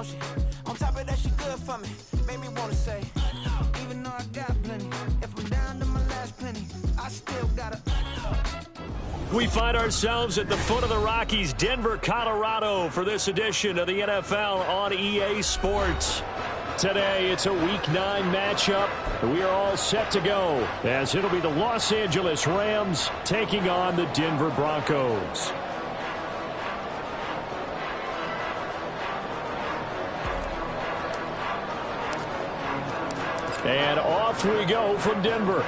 don't she? On top of that, she good for me. Made me wanna say, even though I got plenty, if I'm down to my last penny, I still gotta. We find ourselves at the foot of the Rockies, Denver, Colorado, for this edition of the NFL on EA Sports. Today, it's a Week 9 matchup. We are all set to go, as it'll be the Los Angeles Rams taking on the Denver Broncos. And off we go from Denver.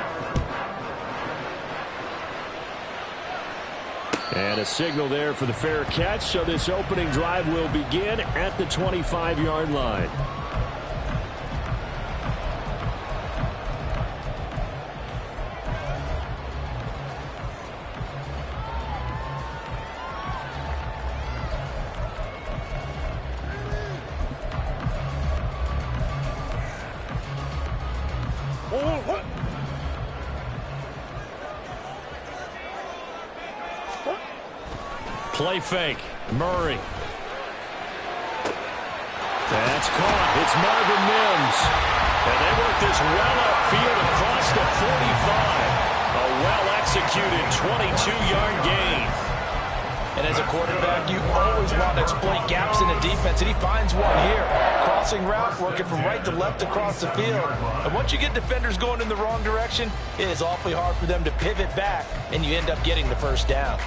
And a signal there for the fair catch, so this opening drive will begin at the 25-yard line. Play fake. Murray. That's caught. It's Marvin Mims. And they work this well upfield across the 45. A well-executed 22-yard gain. And as a quarterback, you always want to exploit gaps in the defense, and he finds one here. Crossing route, working from right to left across the field. And once you get defenders going in the wrong direction, it is awfully hard for them to pivot back, and you end up getting the first down.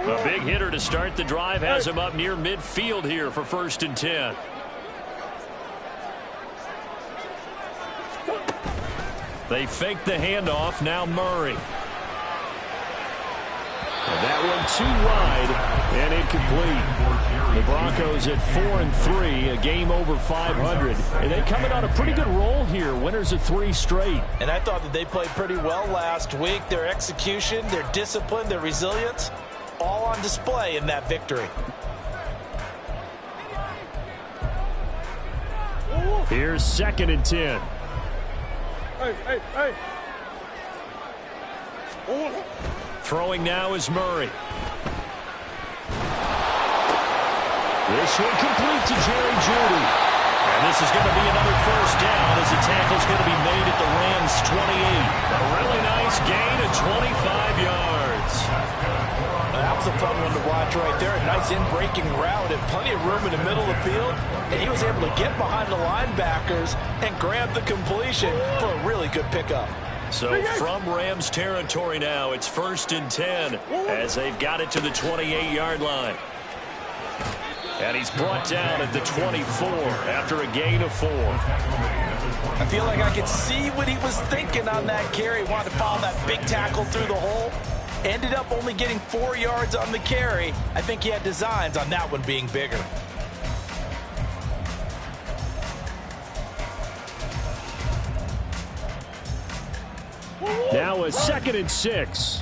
A big hitter to start the drive has him up near midfield here for 1st and 10. They fake the handoff. Now Murray. And that one too wide and incomplete. The Broncos at 4-3, a game over 500. And they coming on a pretty good roll here. Winners of 3 straight. And I thought that they played pretty well last week. Their execution, their discipline, their resilience, all on display in that victory. Here's 2nd and 10. Hey. Throwing now is Murray. This one complete to Jerry Jeudy. And this is going to be another first down as the tackle's going to be made at the Rams' 28. A really nice gain of 25 yards. That was a fun one to watch right there. A nice in-breaking route and plenty of room in the middle of the field. And he was able to get behind the linebackers and grab the completion for a really good pickup. So from Rams territory now, it's 1st and 10 as they've got it to the 28-yard line. And he's brought down at the 24 after a gain of 4. I feel like I could see what he was thinking on that carry. Wanted to follow that big tackle through the hole. Ended up only getting 4 yards on the carry. I think he had designs on that one being bigger. Now a 2nd and 6.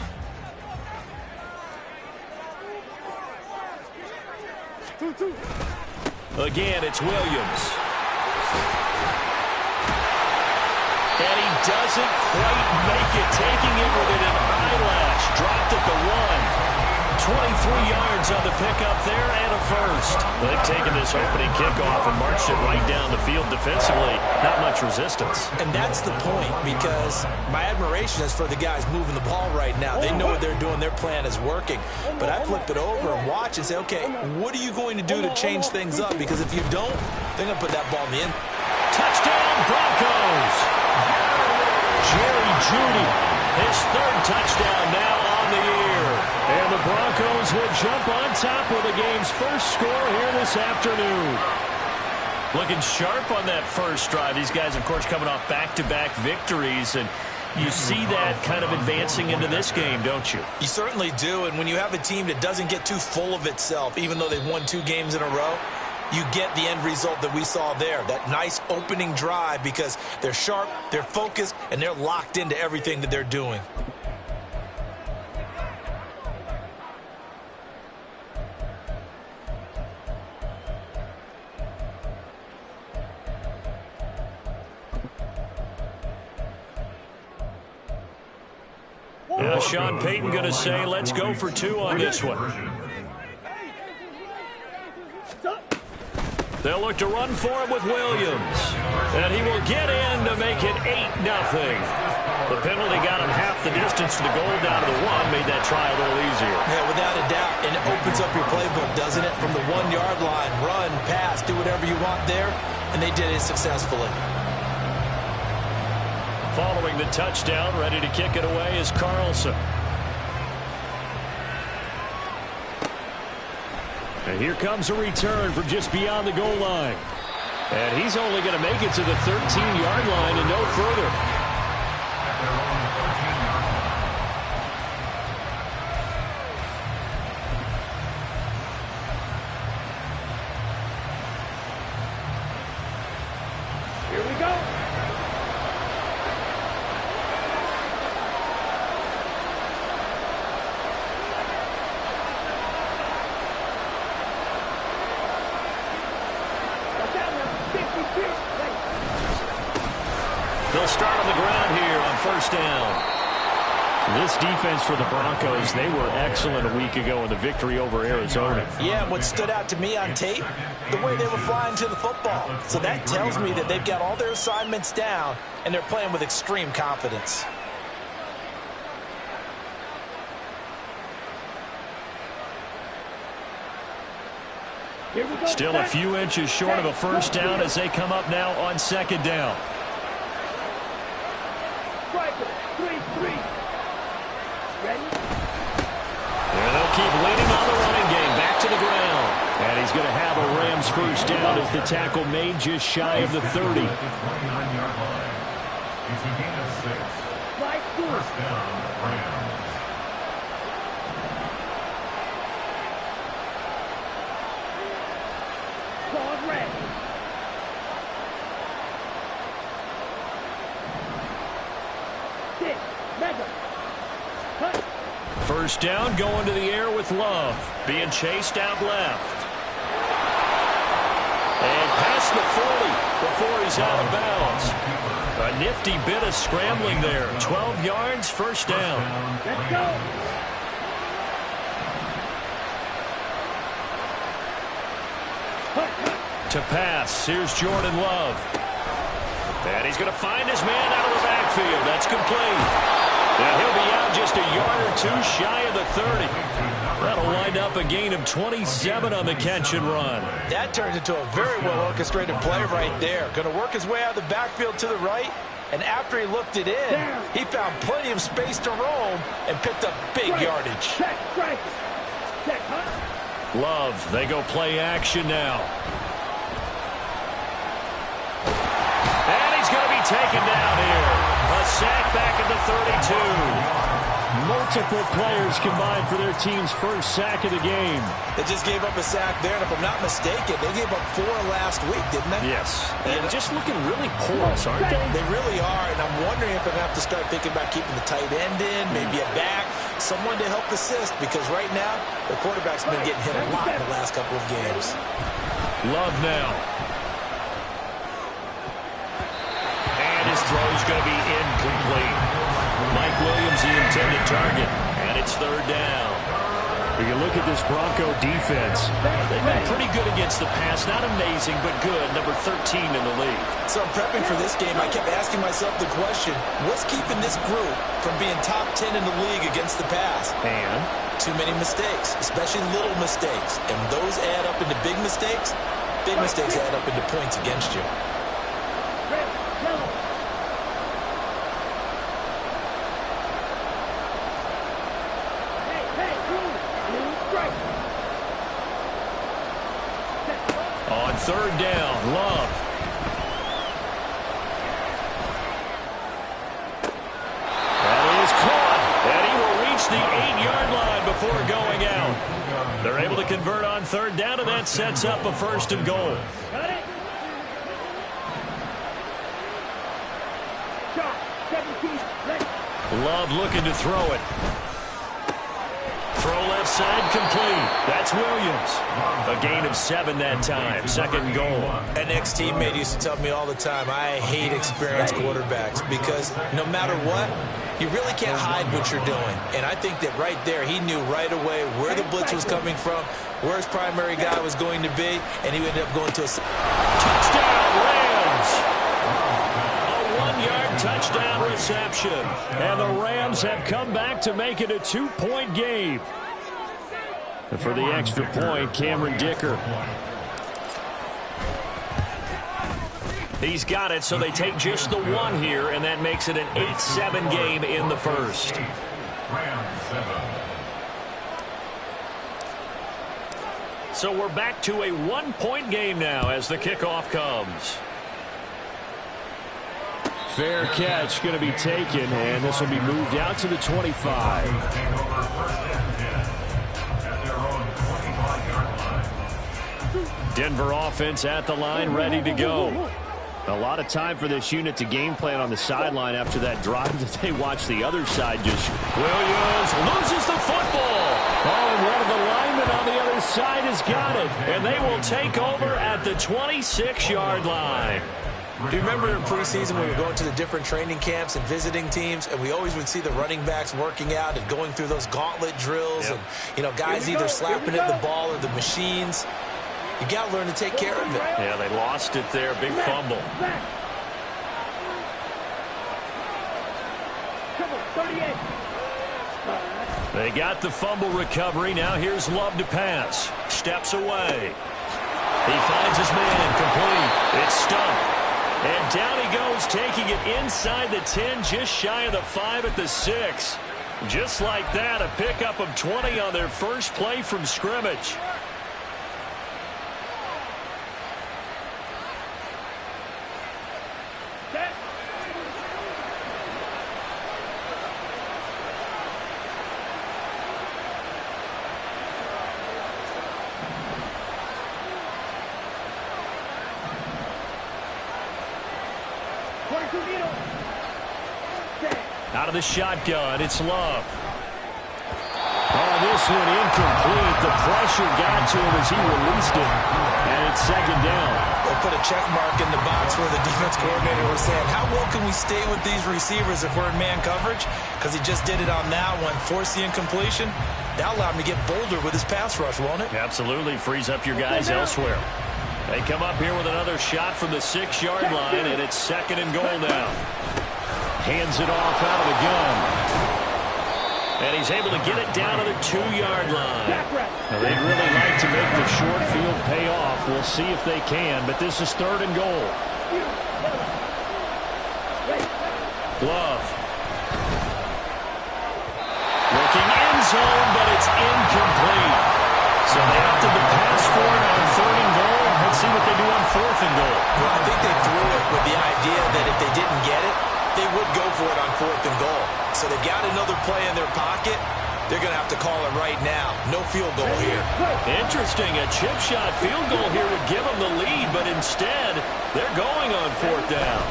Again, it's Williams. And he doesn't quite make it, taking it within an eyelash. Dropped at the 1. 23 yards on the pickup there and a first. They've taken this opening kickoff and marched it right down the field defensively. Not much resistance. And that's the point, because my admiration is for the guys moving the ball right now. They know what they're doing. Their plan is working. But I flip it over and watch and say, okay, what are you going to do to change things up? Because if you don't, they're going to put that ball in the end. Touchdown, Broncos! Jerry Jeudy, his 3rd touchdown now on the year. And the Broncos will jump on top with the game's first score here this afternoon. Looking sharp on that first drive. These guys, of course, coming off back-to-back victories, and you see that kind of advancing into this game, don't you? You certainly do, and when you have a team that doesn't get too full of itself, even though they've won 2 games in a row, you get the end result that we saw there, that nice opening drive, because they're sharp, they're focused, and they're locked into everything that they're doing. Sean Payton going to say, let's go for 2 on this one. They'll look to run for him with Williams. And he will get in to make it 8-0. The penalty got him half the distance to the goal down to the 1, made that try a little easier. Yeah, without a doubt. And it opens up your playbook, doesn't it? From the 1-yard line, run, pass, do whatever you want there. And they did it successfully. Following the touchdown, ready to kick it away is Carlson. And here comes a return from just beyond the goal line. And he's only going to make it to the 13-yard line and no further. Here we go. They'll start on the ground here on first down. This defense for the Broncos, they were excellent a week ago in the victory over Arizona. Yeah, what stood out to me on tape, the way they were flying to the football. So that tells me that they've got all their assignments down, and they're playing with extreme confidence. Still a few inches short of a first down as they come up now on second down. 3-3. Ready? And they'll keep leaning on the running game. Back to the ground. And he's going to have a Rams first down as the tackle made just shy of the 30. First down, Rams. Claude red. First down, going to the air with Love. Being chased out left. And past the 40 before he's out of bounds. A nifty bit of scrambling there. 12 yards, first down. Let's go. To pass, here's Jordan Love. And he's going to find his man out of the backfield. That's complete. And he'll be out just a yard or two shy of the 30. That'll wind up a gain of 27 on the catch and run. That turns into a very well-orchestrated play right there. Going to work his way out of the backfield to the right. And after he looked it in, he found plenty of space to roam and picked up big yardage. Love, they go play action now. And he's going to be taken down here. A sack back at the 32. Multiple players combined for their team's first sack of the game. They just gave up a sack there, and if I'm not mistaken, they gave up 4 last week, didn't they? Yes. And just looking really porous, aren't they? They really are, and I'm wondering if they're going to have to start thinking about keeping the tight end in, maybe a back, someone to help assist, because right now, the quarterback's been getting hit a lot in the last couple of games. Love now. And his throw's going to be incomplete. Mike Williams, the intended target, and it's third down. You look at this Bronco defense. They've been pretty good against the pass. Not amazing, but good. Number 13 in the league. So I'm prepping for this game. I kept asking myself the question, what's keeping this group from being top 10 in the league against the pass? And? Too many mistakes, especially little mistakes. And those add up into big mistakes. Big mistakes add up into points against you. On third down, Love. That is caught, and he will reach the 8-yard line before going out. They're able to convert on third down, and that sets up a first and goal. Got it. Shot. 17. Ready. Love looking to throw it. Throw left side complete. That's Williams. A gain of 7 that time. Second and goal. An ex-teammate used to tell me all the time, I hate experienced quarterbacks because no matter what, you really can't hide what you're doing. And I think that right there, he knew right away where the blitz was coming from, where his primary guy was going to be, and he ended up going to a touchdown, Rams. A 1-yard touchdown reception. And the Rams have come back to make it a 2-point game. And for the extra point, Cameron Dicker. He's got it, so they take just the 1 here, and that makes it an 8-7 game in the first. So we're back to a 1-point game now as the kickoff comes. Fair catch going to be taken, and this will be moved out to the 25. Denver offense at the line, ready to go. A lot of time for this unit to game plan on the sideline after that drive that they watch the other side just. Williams loses the football. Oh, and one of the linemen on the other side has got it. And they will take over at the 26-yard line. Do you remember in preseason when we were going to the different training camps and visiting teams, and we always would see the running backs working out and going through those gauntlet drills, and, you know, guys either slapping at the ball or the machines. You got to learn to take care of it. Yeah, they lost it there. Big fumble. They got the fumble recovery. Now here's Love to pass. Steps away. He finds his man complete. It's stumped. And down he goes, taking it inside the 10, just shy of the 5 at the 6. Just like that, a pickup of 20 on their first play from scrimmage. Out of the shotgun, it's Love. Oh, this one incomplete. The pressure got to him as he released it. And it's second down. They'll put a check mark in the box where the defense coordinator was saying, how well can we stay with these receivers if we're in man coverage? Because he just did it on that one, forced the incompletion. That'll allow him to get bolder with his pass rush, won't it? Absolutely. Frees up your guys elsewhere. They come up here with another shot from the 6-yard line, and it's second and goal now. Hands it off out of the gun. And he's able to get it down to the 2-yard line. Now, they'd really like to make the short field pay off. We'll see if they can, but this is third and goal. Love. Looking end zone, but it's incomplete. So they opted to pass for it on third and goal. Let's see what they do on fourth and goal. Well, I think they threw it with the idea that if they didn't get it, they would go for it on fourth and goal. So they've got another play in their pocket. They're going to have to call it right now. No field goal here. Interesting. A chip shot field goal here would give them the lead, but instead, they're going on fourth down.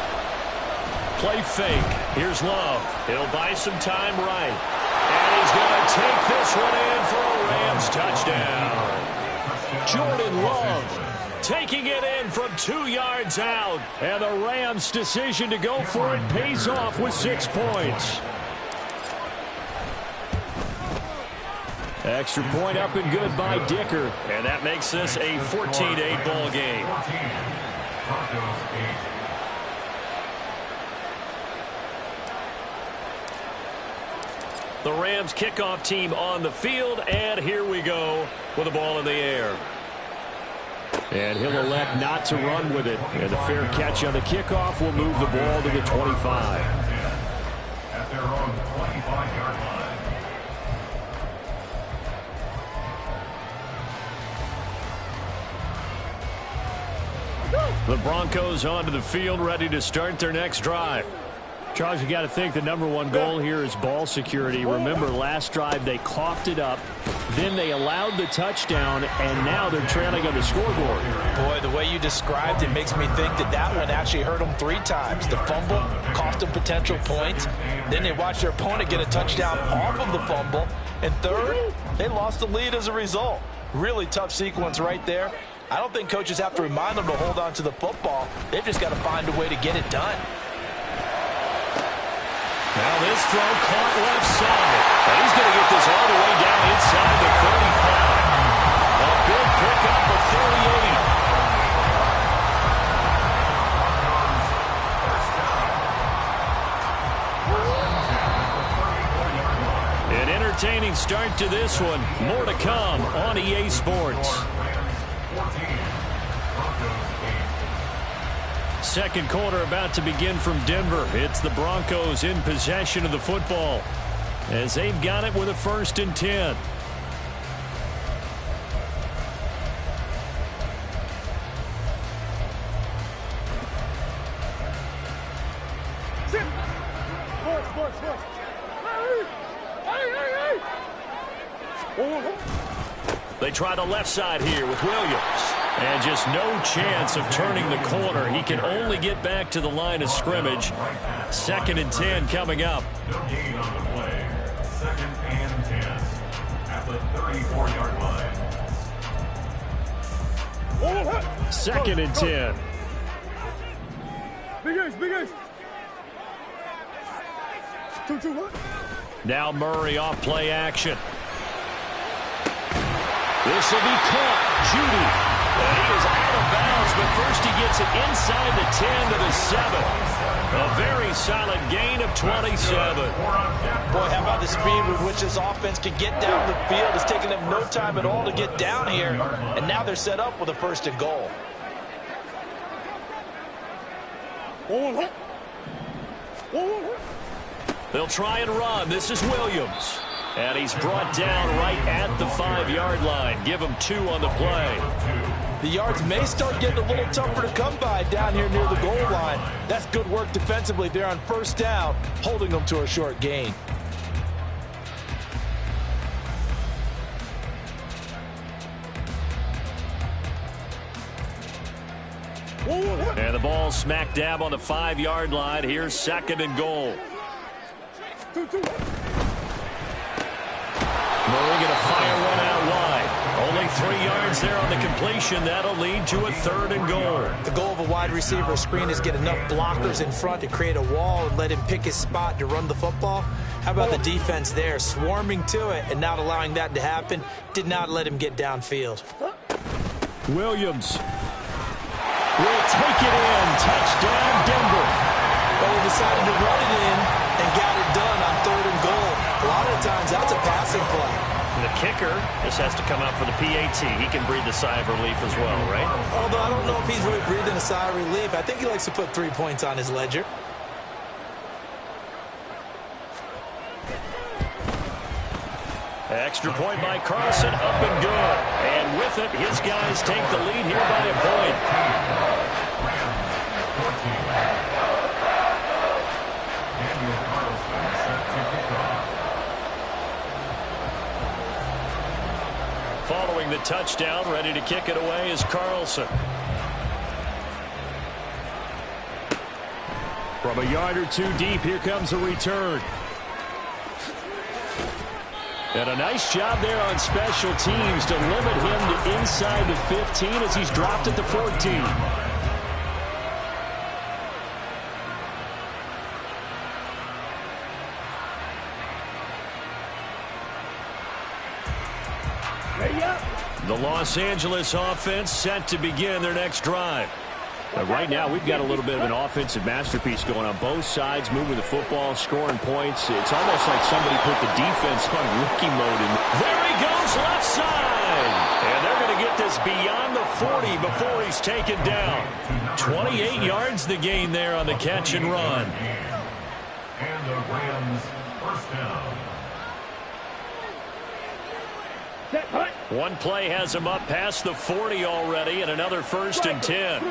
Play fake. Here's Love. He'll buy some time right. And he's going to take this one in for a Rams touchdown. Jordan Love taking it in from 2 yards out. And the Rams' decision to go for it pays off with 6 points. Extra point up and good by Dicker. And that makes this a 14-8 ball game. The Rams kickoff team on the field, and here we go with the ball in the air. And he'll elect not to run with it. And a fair catch on the kickoff will move the ball to the 25. At their own 25-yard line. The Broncos onto the field, ready to start their next drive. Charles, you got to think the #1 goal here is ball security. Remember, last drive they coughed it up, then they allowed the touchdown, and now they're trailing on the scoreboard. Boy, the way you described it makes me think that that one actually hurt them 3 times. The fumble cost them potential points. Then they watched their opponent get a touchdown off of the fumble. And third, they lost the lead as a result. Really tough sequence right there. I don't think coaches have to remind them to hold on to the football. They've just got to find a way to get it done. Now this throw caught left side. And he's going to get this all the way down inside the 35. A big pickup of 38. An entertaining start to this one. More to come on EA Sports. Second quarter about to begin from Denver. It's the Broncos in possession of the football as they've got it with a 1st and 10. They try the left side here with Williams. And just no chance of turning the corner. He can only get back to the line of scrimmage. 2nd and 10 coming up. No gain on the play. 2nd and 10 at the 34-yard line. 2nd and 10. Big ace. 2-1. Now Murray off play action. This will be caught. Judy. And he is out of bounds, but first he gets it inside the 10 to the 7. A very solid gain of 27. Boy, how about the speed with which this offense can get down the field? It's taken them no time at all to get down here, and now they're set up with a 1st and goal. They'll try and run. This is Williams. And he's brought down right at the 5-yard line. Give him 2 on the play. The yards may start getting a little tougher to come by down here near the goal line. That's good work defensively there on 1st down, holding them to a short gain. And the ball smack dab on the 5-yard line. Here's 2nd and goal. Murray going to fire one out wide. Only 3 yards there on the completion. That'll lead to a 3rd and goal. The goal of a wide receiver screen is get enough blockers in front to create a wall and let him pick his spot to run the football. How about the defense there, swarming to it and not allowing that to happen? Did not let him get downfield. Williams will take it in. Touchdown, Denver. But he decided to run it in and got it done on 3rd and goal. A lot of times that's a passing play. The kicker just has to come out for the PAT. He can breathe a sigh of relief as well, right? Although I don't know if he's really breathing a sigh of relief. I think he likes to put 3 points on his ledger. Extra point by Carlson, up and good. And with it, his guys take the lead here by a point. Following the touchdown, ready to kick it away is Carlson. From a yard or 2 deep, here comes a return. And a nice job there on special teams to limit him to inside the 15 as he's dropped at the 14. The Los Angeles offense set to begin their next drive. Right now, we've got a little bit of an offensive masterpiece going on both sides, moving the football, scoring points. It's almost like somebody put the defense on rookie mode. There he goes, left side. And they're going to get this beyond the 40 before he's taken down. 28 yards the gain there on the catch and run. And the Rams 1st down. One play has him up past the 40 already, and another 1st and 10.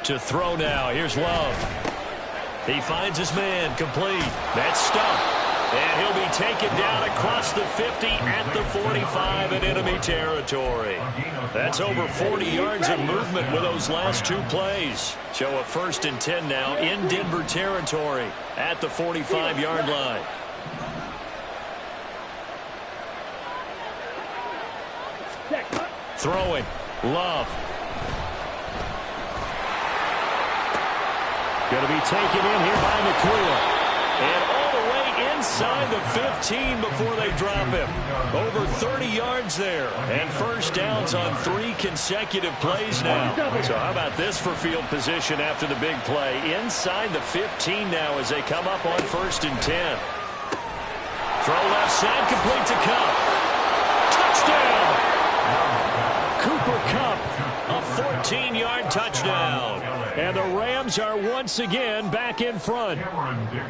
To throw now. Here's Love. He finds his man complete. That's stuffed. And he'll be taken down across the 50 at the 45 in enemy territory. That's over 40 yards of movement with those last two plays. So a 1st and 10 now in Denver territory at the 45-yard line. Throwing. Love. Going to be taken in here by McClure. And all the way inside the 15 before they drop him. Over 30 yards there. And 1st downs on 3 consecutive plays now. So how about this for field position after the big play? Inside the 15 now as they come up on 1st and 10. Throw left side, complete to Kupp. Touchdown! Cooper Kupp, a 14-yard touchdown. And the Rams are once again back in front.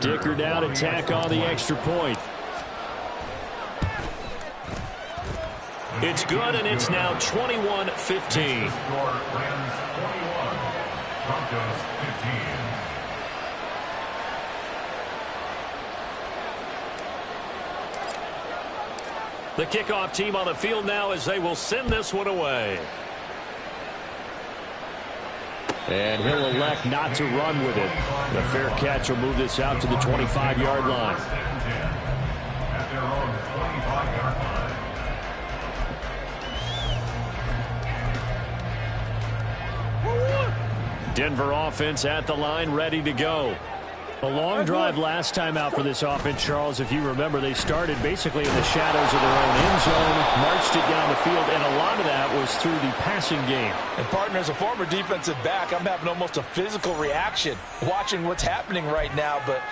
Dicker down attack on the extra point. It's good, and it's now 21-15. Broncos 15. The kickoff team on the field now as they will send this one away. And he'll elect not to run with it. The fair catch will move this out to the 25-yard line. At their own 25-yard line. Denver offense at the line, ready to go. A long drive last time out for this offense, Charles. If you remember, they started basically in the shadows of their own end zone, marched it down the field, and a lot of that was through the passing game. And, partner, as a former defensive back, I'm having almost a physical reaction watching what's happening right now. But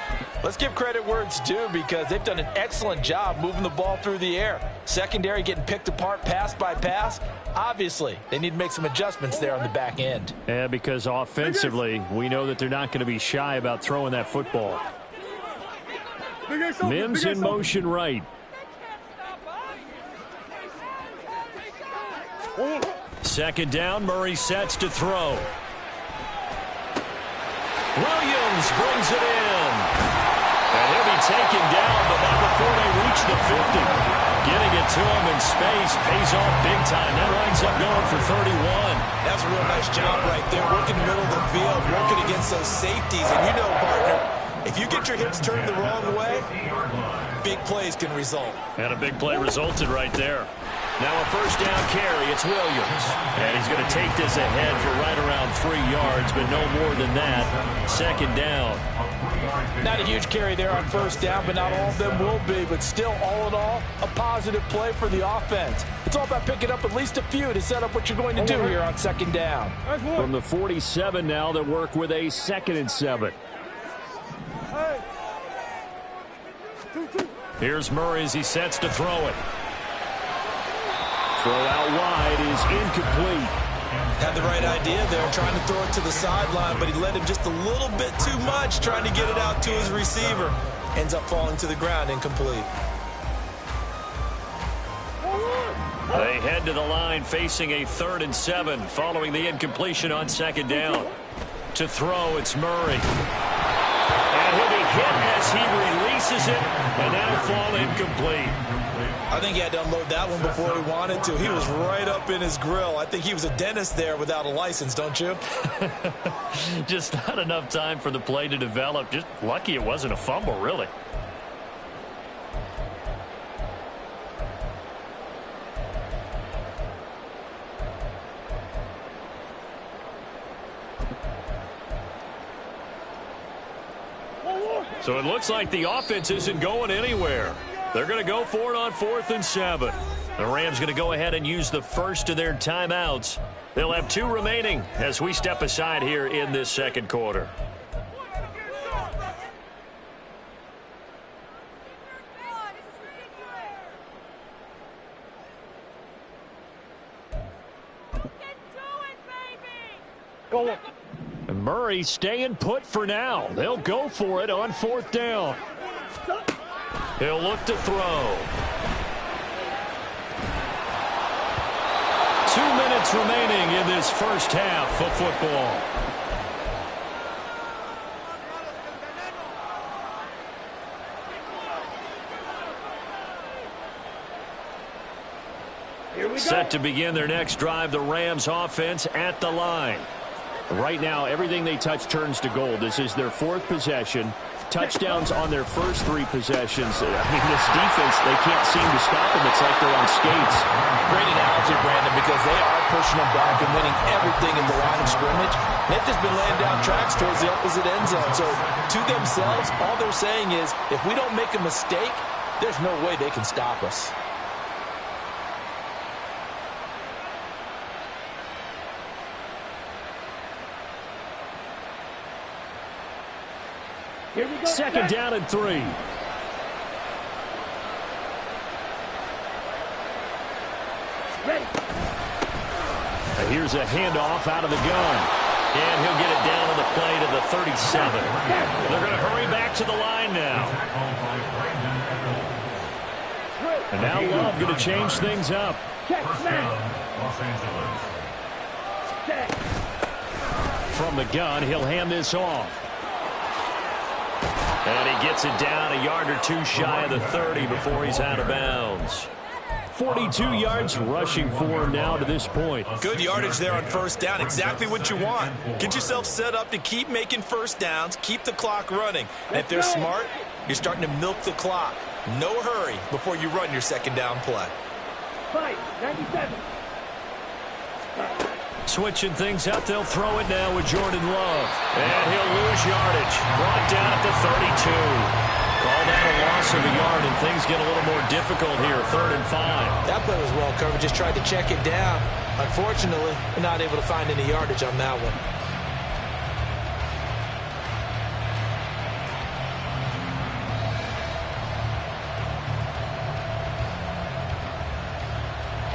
let's give credit where it's due because they've done an excellent job moving the ball through the air. Secondary getting picked apart pass by pass. Obviously, they need to make some adjustments there on the back end. Yeah, because offensively, we know that they're not going to be shy about throwing that football. Mims in motion right. Second down, Murray sets to throw. Williams brings it in. And he'll be taken down, but not before they reach the 50. Getting it to him in space pays off big time. That winds up going for 31. That's a real nice job right there, working the middle of the field, working against those safeties. And you know, partner, if you get your hips turned the wrong way, big plays can result. And a big play resulted right there. Now a 1st down carry, it's Williams. And he's going to take this ahead for right around 3 yards, but no more than that. 2nd down. Not a huge carry there on 1st down, but not all of them will be. But still, all in all, a positive play for the offense. It's all about picking up at least a few to set up what you're going to do here on 2nd down. From the 47 now, they work with a 2nd and 7. Here's Murray as he sets to throw it. Throw out wide is incomplete. Had the right idea there, trying to throw it to the sideline, but he led him just a little bit too much, trying to get it out to his receiver. Ends up falling to the ground, incomplete. They head to the line facing a 3rd and 7 following the incompletion on 2nd down. To throw, it's Murray. And he'll be hit as he releases it, and that'll fall incomplete. I think he had to unload that one before he wanted to. He was right up in his grill. I think he was a dentist there without a license, don't you? Just not enough time for the play to develop. Just lucky it wasn't a fumble, really. So it looks like the offense isn't going anywhere. They're going to go for it on 4th and 7. The Rams going to go ahead and use the first of their timeouts. They'll have 2 remaining as we step aside here in this 2nd quarter. And Murray staying put for now. They'll go for it on 4th down. He'll look to throw. 2 minutes remaining in this first half of football. Set to begin their next drive, the Rams offense at the line. Right now, everything they touch turns to gold. This is their 4th possession. Touchdowns on their first 3 possessions. I mean, this defense, they can't seem to stop them. It's like they're on skates. Great analogy, Brandon, because they are pushing them back and winning everything in the line of scrimmage. They've just been laying down tracks towards the opposite end zone. So, to themselves, all they're saying is, if we don't make a mistake, there's no way they can stop us. Second down and 3. Here's a handoff out of the gun. And he'll get it down on the play to the 37. They're going to hurry back to the line now. And now Love going to change things up. From the gun, he'll hand this off. And he gets it down a yard or 2 shy of the 30 before he's out of bounds. 42 yards rushing for him now to this point. Good yardage there on first down. Exactly what you want. Get yourself set up to keep making first downs, keep the clock running. And if they're smart, you're starting to milk the clock. No hurry before you run your second down play. 97. Switching things up, they'll throw it now with Jordan Love. And he'll lose yardage. Brought down at the 32. Called out a loss of a yard, and things get a little more difficult here. 3rd and 5. That play was well covered. Just tried to check it down. Unfortunately, we're not able to find any yardage on that one.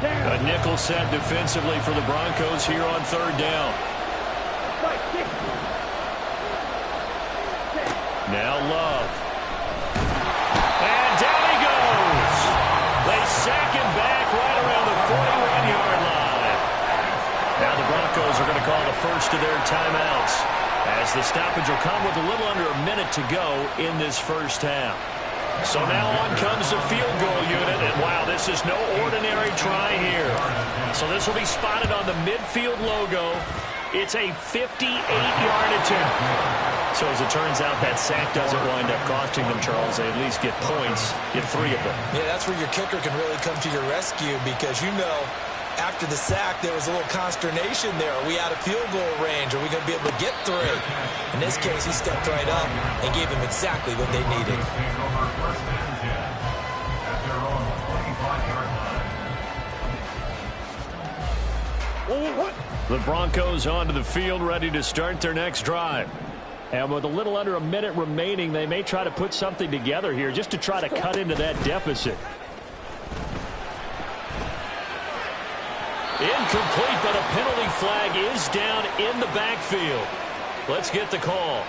A nickel set defensively for the Broncos here on 3rd down. Now Love. And down he goes. They sack him back right around the 41-yard line. Now the Broncos are going to call the first of their timeouts, as the stoppage will come with a little under a minute to go in this first half. So now on comes the field goal unit, and wow, this is no ordinary try here. So this will be spotted on the midfield logo. It's a 58-yard attempt. So as it turns out, that sack doesn't wind up costing them, Charles. They at least get points, get 3 of them. Yeah, that's where your kicker can really come to your rescue, because you know, after the sack, there was a little consternation there. Are we out of field goal range? Are we going to be able to get 3? In this case, he stepped right up and gave them exactly what they needed. The Broncos onto the field, ready to start their next drive. And with a little under a minute remaining, they may try to put something together here just to try to cut into that deficit. Incomplete, but a penalty flag is down in the backfield. Let's get the call.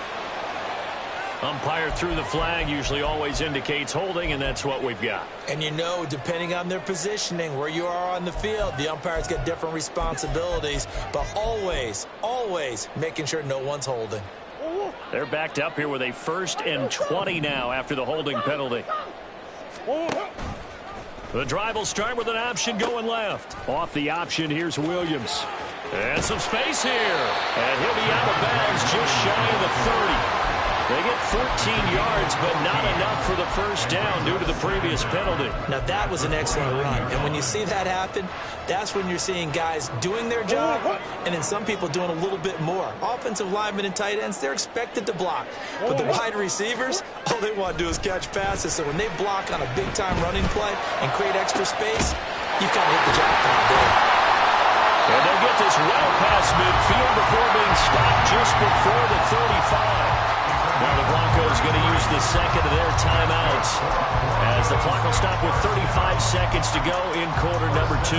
Umpire threw the flag, usually always indicates holding, and that's what we've got. And you know, depending on their positioning, where you are on the field, the umpires get different responsibilities, but always, always making sure no one's holding. They're backed up here with a 1st and 20 now after the holding penalty. The drive will start with an option going left. Off the option, here's Williams. And some space here. And he'll be out of bounds just shy of the 30. They get 14 yards, but not enough for the first down due to the previous penalty. Now, that was an excellent run. And when you see that happen, that's when you're seeing guys doing their job and then some people doing a little bit more. Offensive linemen and tight ends, they're expected to block. But the wide receivers, all they want to do is catch passes. So when they block on a big-time running play and create extra space, you've kind of hit the jackpot there. And they'll get this well past midfield before being stopped just before the 35. Now the Broncos going to use the second of their timeouts as the clock will stop with 35 seconds to go in quarter number 2.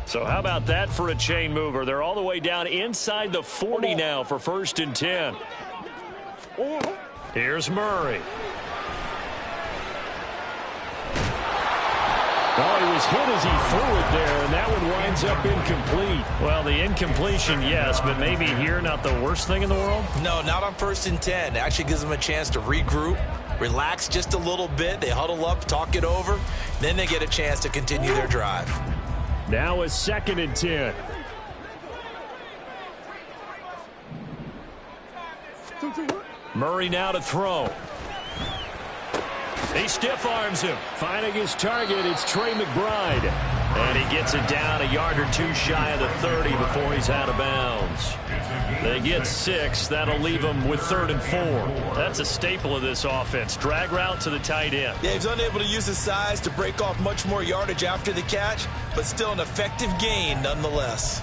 So how about that for a chain mover? They're all the way down inside the 40 now for 1st and 10. Here's Murray. Oh, he was hit as he threw it there, and that one winds up incomplete. Well, the incompletion, yes, but maybe here not the worst thing in the world? No, not on 1st and 10. It actually gives them a chance to regroup, relax just a little bit. They huddle up, talk it over. Then they get a chance to continue their drive. Now a 2nd and 10. Murray now to throw. He stiff arms him. Finding his target, it's Trey McBride. And he gets it down a yard or two shy of the 30 before he's out of bounds. They get 6. That'll leave them with 3rd and 4. That's a staple of this offense. Drag route to the tight end. Yeah, he's unable to use his size to break off much more yardage after the catch, but still an effective gain nonetheless.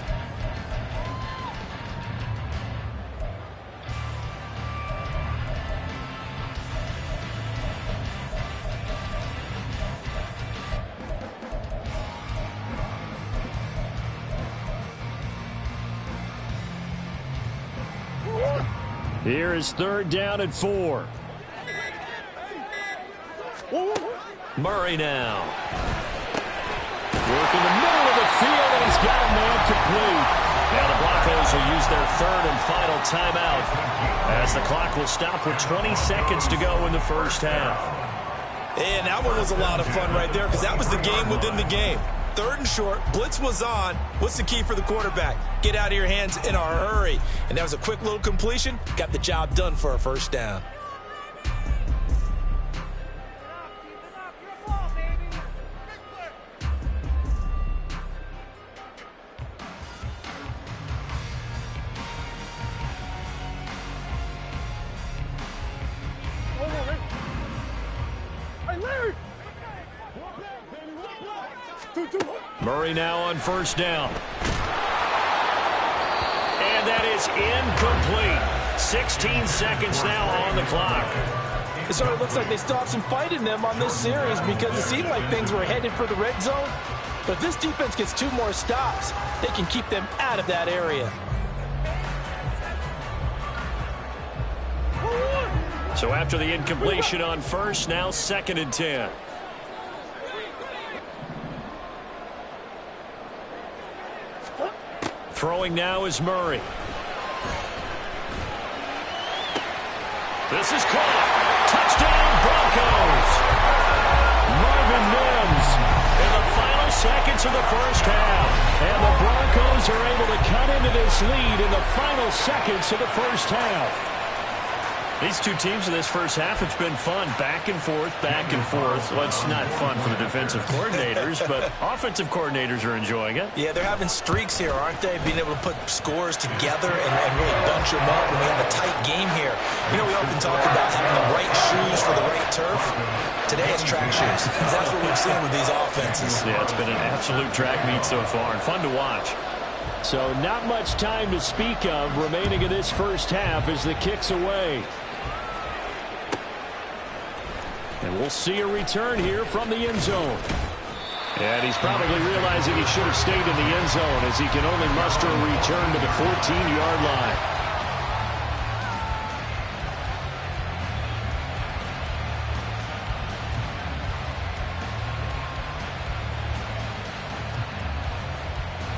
Here is 3rd down and 4. Murray now. Working the middle of the field, and he's got a man complete. Now the Broncos will use their 3rd and final timeout as the clock will stop with 20 seconds to go in the first half. And that one was a lot of fun right there because that was the game within the game. 3rd and short, blitz was on. What's the key for the quarterback? Get out of your hands in a hurry. And that was a quick little completion. Got the job done for a 1st down. Murray now on 1st down. And that is incomplete. 16 seconds now on the clock. So it looks like they still have some fight in them on this series because it seemed like things were headed for the red zone. But if this defense gets 2 more stops, they can keep them out of that area. So after the incompletion on 1st, now 2nd and 10. Throwing now is Murray. This is caught. Touchdown, Broncos. Marvin Mims in the final seconds of the first half. And the Broncos are able to cut into this lead in the final seconds of the first half. These two teams in this first half, it's been fun. Back and forth, back and forth. Well, it's not fun for the defensive coordinators, but offensive coordinators are enjoying it. Yeah, they're having streaks here, aren't they? Being able to put scores together and really bunch them up when we have a tight game here. You know, we often talk about having the right shoes for the right turf. Today it's track shoes. That's what we've seen with these offenses. Yeah, it's been an absolute track meet so far and fun to watch. So not much time to speak of remaining in this first half as the kick's away. And we'll see a return here from the end zone. And he's probably realizing he should have stayed in the end zone as he can only muster a return to the 14-yard line.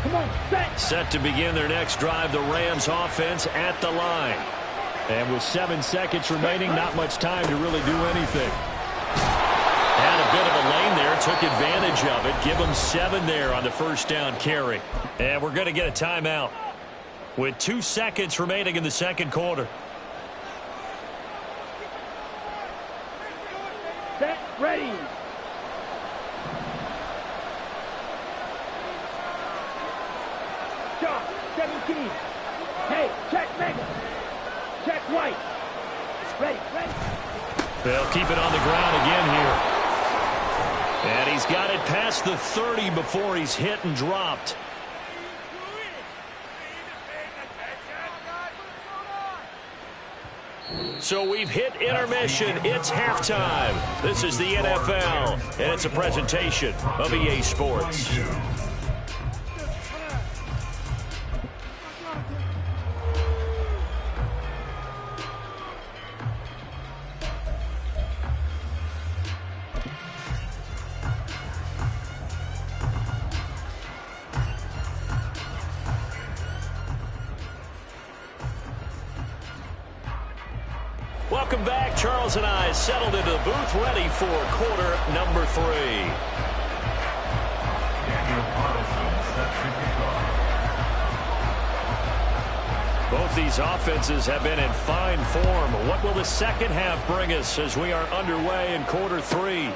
Come on, Set to begin their next drive, the Rams offense at the line. And with 7 seconds remaining, not much time to really do anything. Had a bit of a lane there, took advantage of it. Give them 7 there on the first down carry. And we're going to get a timeout with 2 seconds remaining in the second quarter. set, ready. Shot, 17. Hey, check Mega. Check White. Ready, ready. They'll keep it on the ground again here. And he's got it past the 30 before he's hit and dropped. So we've hit intermission. It's halftime. This is the NFL, and it's a presentation of EA Sports. Welcome back. Charles and I settled into the booth ready for quarter number 3. Both these offenses have been in fine form. What will the second half bring us as we are underway in quarter 3?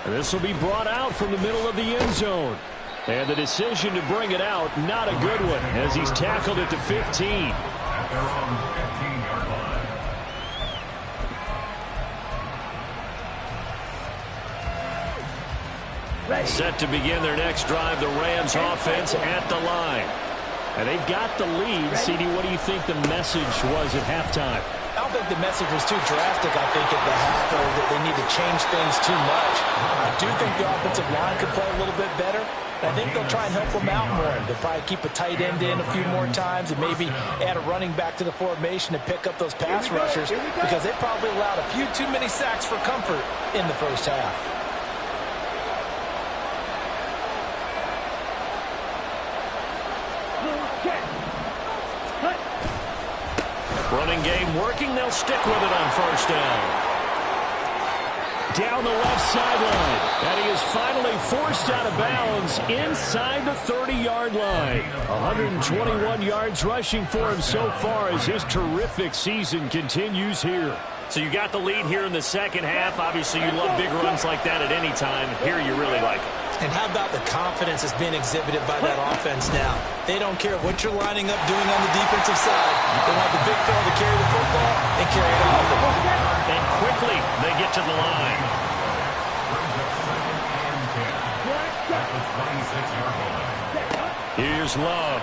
And this will be brought out from the middle of the end zone. And the decision to bring it out, not a good one, as he's tackled it to 15. At their own 15-yard line. Set to begin their next drive, the Rams offense at the line. And they've got the lead. CD, what do you think the message was at halftime? I don't think the message was too drastic, I think, at the half, or that they need to change things too much. I do think the offensive line could play a little bit better. I think they'll try and help them out more. They'll probably keep a tight end in a few more times and maybe add a running back to the formation to pick up those pass rushers, because they probably allowed a few too many sacks for comfort in the first half. Running game working. They'll stick with it on first down. Down the left sideline. And he is finally forced out of bounds inside the 30-yard line. 121 yards rushing for him so far as his terrific season continues here. So you got the lead here in the second half. Obviously, you love big runs like that at any time. Here you really like it. And how about the confidence that's being exhibited by that offense now? They don't care what you're lining up doing on the defensive side. They want the big fella to carry the football and carry it off. And quickly, they get to the line. Here's Love.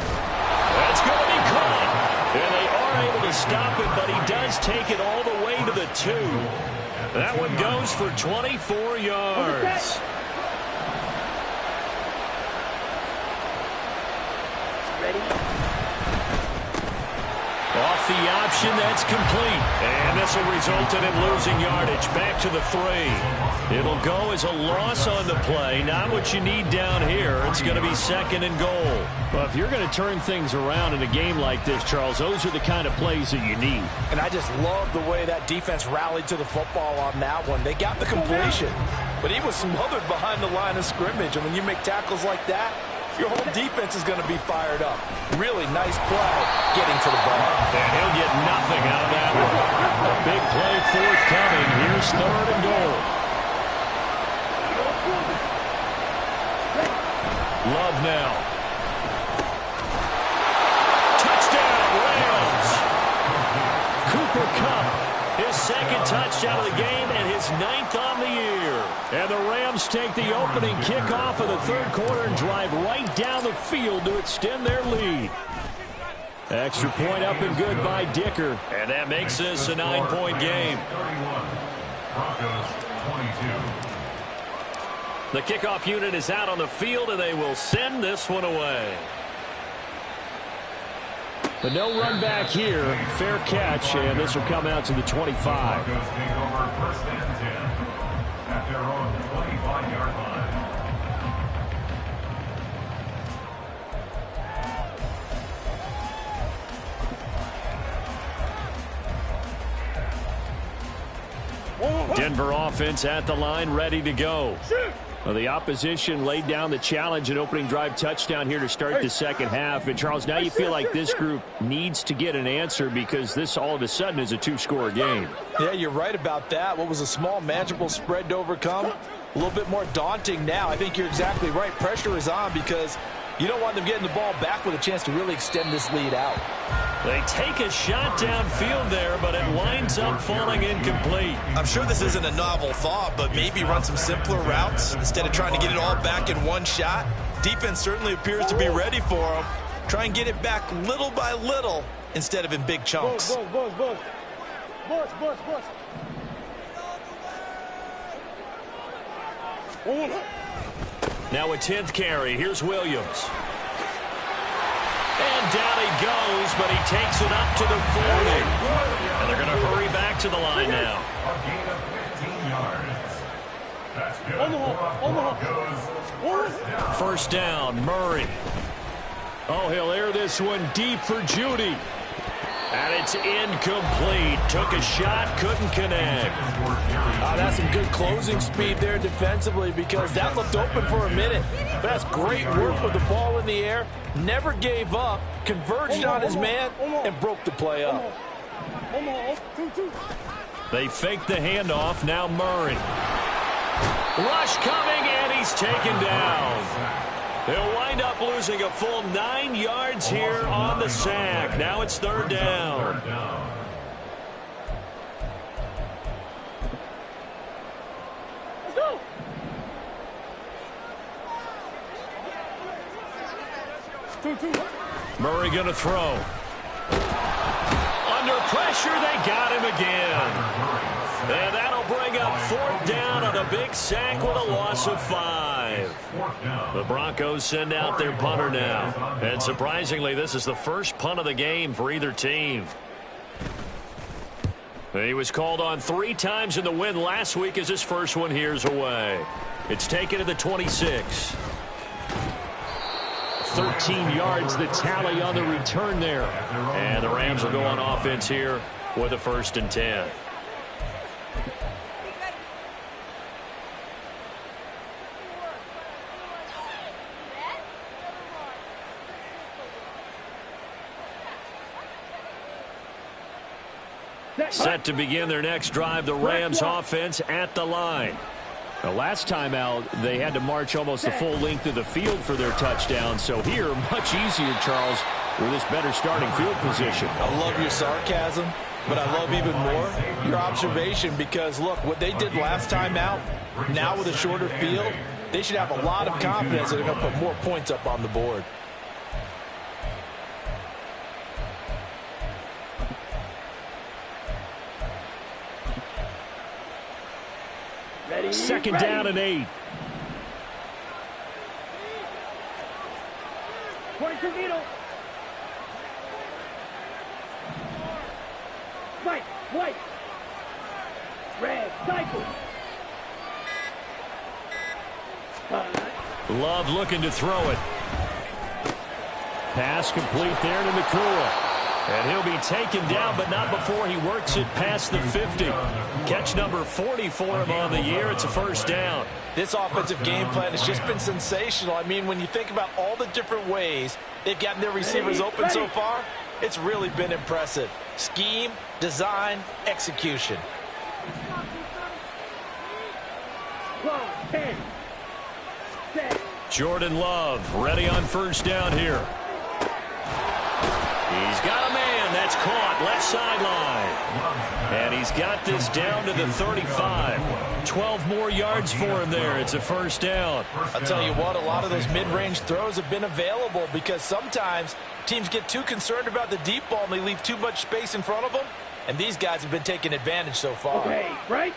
That's going to be caught. And they are able to stop it, but he does take it all the way to the 2. That one goes for 24 yards. Off the option, that's complete. And this will result in him losing yardage. Back to the 3. It'll go as a loss on the play. Not what you need down here. It's going to be second and goal. Well, if you're going to turn things around in a game like this, Charles, those are the kind of plays that you need. And I just love the way that defense rallied to the football on that one. They got the completion, but he was smothered behind the line of scrimmage. And when you make tackles like that, your whole defense is going to be fired up. Really nice play getting to the ball. And he'll get nothing out of that one. A big play forthcoming. Here's third and goal. Love now. Touchdown, Rams. Cooper Kupp, his second touchdown of the game and his 9th on the year. And the Rams take the opening kickoff of the third quarter and drive right down the field to extend their lead. Extra point up and good by Dicker. And that makes this a 9-point game. 31. Broncos 22. The kickoff unit is out on the field, and they will send this one away. But no run back here. Fair catch, and this will come out to the 25. Broncos take over first and 10 at their own 25-yard line. Denver offense at the line, ready to go. Well, the opposition laid down the challenge, an opening drive touchdown here to start the second half. And, Charles, now you feel like this group needs to get an answer because this all of a sudden is a 2-score game. Yeah, you're right about that. What was a small, manageable spread to overcome? A little bit more daunting now. I think you're exactly right. Pressure is on because you don't want them getting the ball back with a chance to really extend this lead out. They take a shot downfield there, but it winds up falling incomplete. I'm sure this isn't a novel thought, but maybe run some simpler routes instead of trying to get it all back in one shot. Defense certainly appears to be ready for them. Try and get it back little by little instead of in big chunks. Now a 10th carry. Here's Williams. And down he goes, but he takes it up to the 40. And they're going to hurry back to the line now. A gain of 15 yards. That's good for Broncos. First down, Murray. Oh, he'll air this one deep for Judy. And it's incomplete. Took a shot, couldn't connect. That's some good closing speed there defensively because that looked open for a minute. But that's great work with the ball in the air. Never gave up, converged on his man, and broke the play up. They fake the handoff. Now Murray. Rush coming, and he's taken down. They'll wind up losing a full 9 yards here on the sack. Now it's third down. Let's go. Murray going to throw. Under pressure, they got him again. And that'll bring up fourth down on a big sack with a loss of 5. The Broncos send out their punter now. And surprisingly, this is the first punt of the game for either team. He was called on 3 times in the win last week as his first one here's away. It's taken to the 26. 13 yards the tally on the return there. And the Rams will go on offense here with a 1st and 10. Set to begin their next drive, the Rams offense at the line. The last time out, they had to march almost the full length of the field for their touchdown. So here, much easier, Charles, with this better starting field position. I love your sarcasm, but I love even more your observation because, look, what they did last time out, now with a shorter field, they should have a lot of confidence that they're going to put more points up on the board. Second down and 8. 22 needle. White. Red, cycle. Love looking to throw it. Pass complete there to Nakua. And he'll be taken down, but not before he works it past the 50. Catch number 40 for him on the year. It's a first down. This offensive game plan has just been sensational. I mean, when you think about all the different ways they've gotten their receivers open so far, it's really been impressive. Scheme, design, execution. 12, 10, 7. Jordan Love ready on first down here. He's got a man. That's caught left sideline. And he's got this down to the 35. 12 more yards for him there. It's a first down. I'll tell you what, a lot of those mid-range throws have been available because sometimes teams get too concerned about the deep ball and they leave too much space in front of them. And these guys have been taking advantage so far. Okay, right?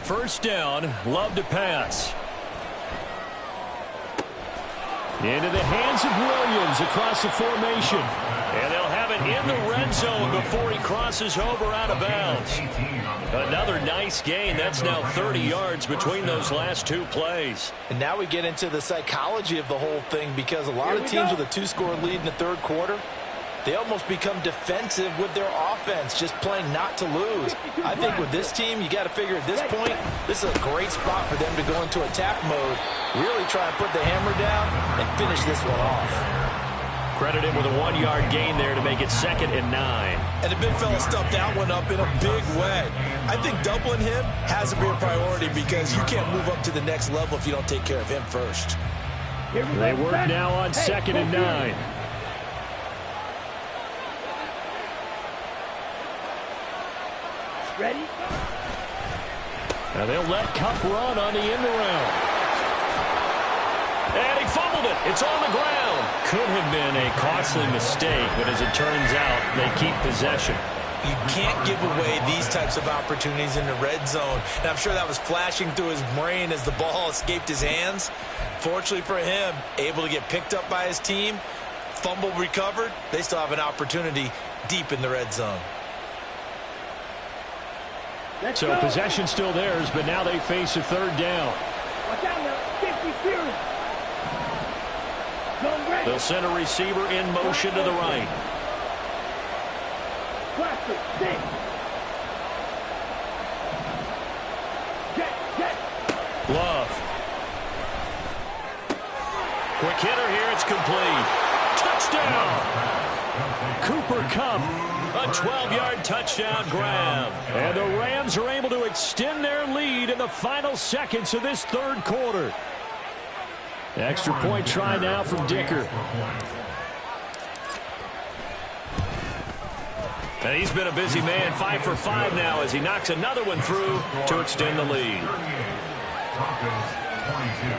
First down, Love to pass. Into the hands of Williams across the formation. And they'll have it in the red zone before he crosses over out of bounds. Another nice gain. That's now 30 yards between those last 2 plays. And now we get into the psychology of the whole thing because a lot of teams with a 2-score lead in the third quarter, they almost become defensive with their offense, just playing not to lose. I think with this team, you got to figure at this point, this is a great spot for them to go into attack mode, really try and put the hammer down and finish this one off. Credited with a 1-yard gain there to make it 2nd and 9. And the big fella stuffed that one up in a big way. I think doubling him has to be a priority because you can't move up to the next level if you don't take care of him first. They work now on 2nd and 9. Ready? Now they'll let Cup run on the end around. And he fumbled it. It's on the ground. Could have been a costly mistake, but as it turns out, they keep possession. You can't give away these types of opportunities in the red zone. And I'm sure that was flashing through his brain as the ball escaped his hands. Fortunately for him, able to get picked up by his team, fumble recovered. They still have an opportunity deep in the red zone. So possession still theirs, but now they face a third down. Watch out now. 50 series. Zone ready. They'll send a receiver in motion to the right. Cluster. 6. Jet. Love. Quick hitter here. It's complete. Touchdown. Cooper Kupp. A 12-yard touchdown grab. And the Rams are able to extend their lead in the final seconds of this third quarter. Extra point try now from Dicker. And he's been a busy man, 5 for 5 now as he knocks another one through to extend the lead. Broncos 22.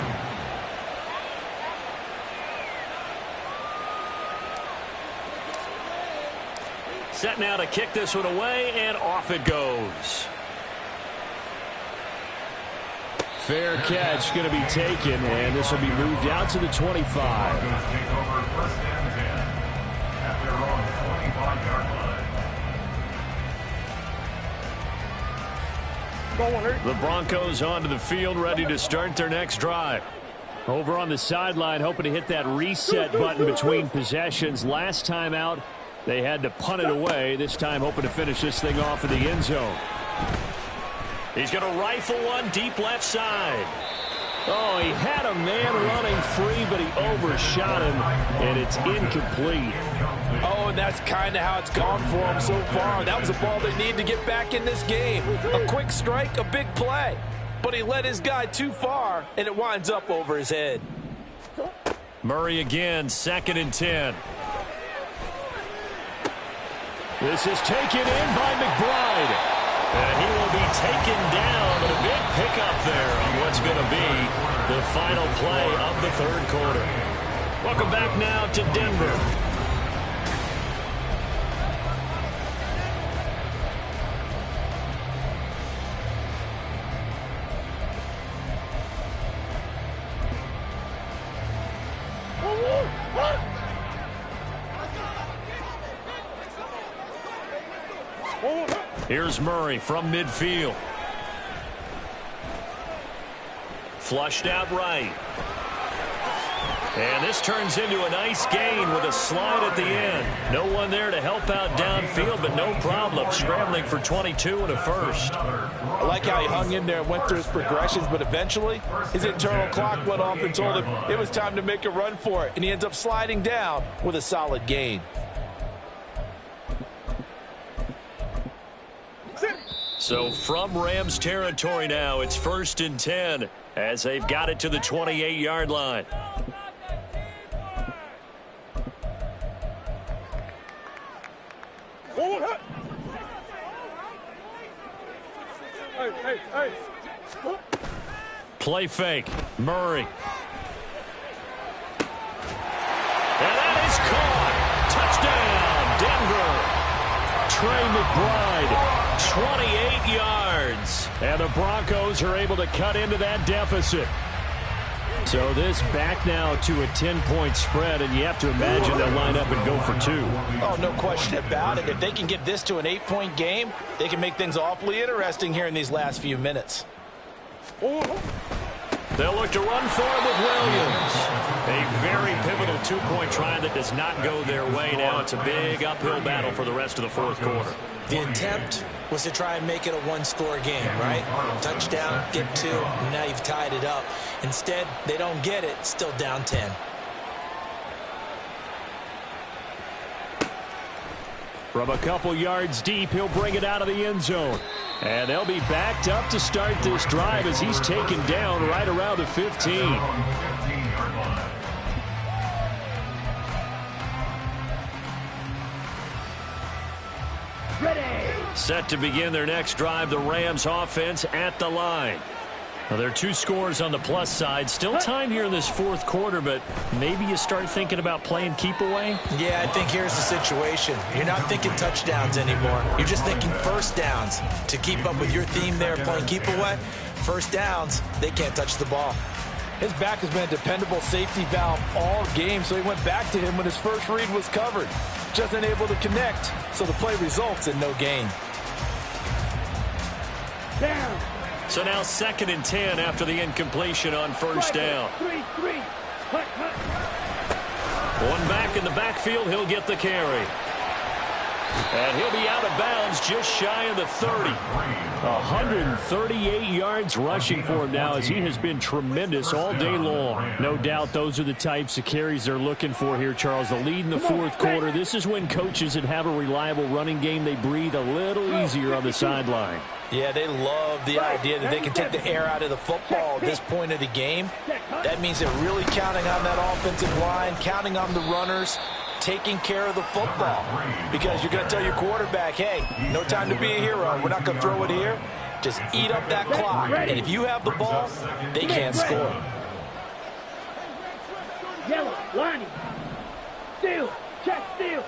Set now to kick this one away, and off it goes. Fair catch going to be taken, and this will be moved out to the 25. Broncos take over first and 10 at their own 25-yard line. The Broncos onto the field, ready to start their next drive. Over on the sideline, hoping to hit that reset button between possessions. Last time out, they had to punt it away. This time hoping to finish this thing off in the end zone. He's going to rifle one deep left side. Oh, he had a man running free, but he overshot him, and it's incomplete. Oh, and that's kind of how it's gone for him so far. That was a ball they need to get back in this game. A quick strike, a big play. But he led his guy too far, and it winds up over his head. Murray again, 2nd and 10. This is taken in by McBride. And he will be taken down, but a big pickup there on what's going to be the final play of the third quarter. Welcome back now to Denver. Here's Murray from midfield. Flushed out right. And this turns into a nice gain with a slide at the end. No one there to help out downfield, but no problem. Scrambling for 22 and a first. I like how he hung in there and went through his progressions, but eventually his internal clock went off and told him it was time to make a run for it. And he ends up sliding down with a solid gain. So from Rams territory now, it's 1st and 10 as they've got it to the 28-yard line. Play fake. Murray. And that is caught. Touchdown, Denver. Trey McBride, 28 yards. And the Broncos are able to cut into that deficit. So this back now to a 10-point spread, and you have to imagine they'll line up and go for 2. Oh, no question about it. If they can get this to an 8-point game, they can make things awfully interesting here in these last few minutes. They'll look to run forward with Williams. A very pivotal 2-point try that does not go their way. Now it's a big uphill battle for the rest of the fourth quarter. The attempt was to try and make it a one-score game, right? Touchdown, get 2, and now you've tied it up. Instead, they don't get it, still down 10. From a couple yards deep, he'll bring it out of the end zone. And they'll be backed up to start this drive as he's taken down right around the 15. Set to begin their next drive, the Rams offense at the line. Now, there are 2 scores on the plus side. Still time here in this fourth quarter, but maybe you start thinking about playing keep away? Yeah, I think here's the situation. You're not thinking touchdowns anymore. You're just thinking first downs. To keep up with your theme there, playing keep away, first downs, they can't touch the ball. His back has been a dependable safety valve all game, so he went back to him when his first read was covered. Just unable to connect, so the play results in no gain. Down. So now 2nd and 10 after the incompletion on first down. 3-3. Hut, hut. One back in the backfield, he'll get the carry. And he'll be out of bounds just shy of the 30. 138 yards rushing for him now as he has been tremendous all day long. No doubt those are the types of carries they're looking for here, Charles. The lead in the fourth quarter. This is when coaches that have a reliable running game, they breathe a little easier on the sideline. Yeah, they love the idea that they can take the air out of the football at this point of the game. That means they're really counting on that offensive line, counting on the runners, taking care of the football. Because you're going to tell your quarterback, hey, no time to be a hero. We're not going to throw it here. Just eat up that clock. And if you have the ball, they can't score. Yellow, lining. Steal, check, steal.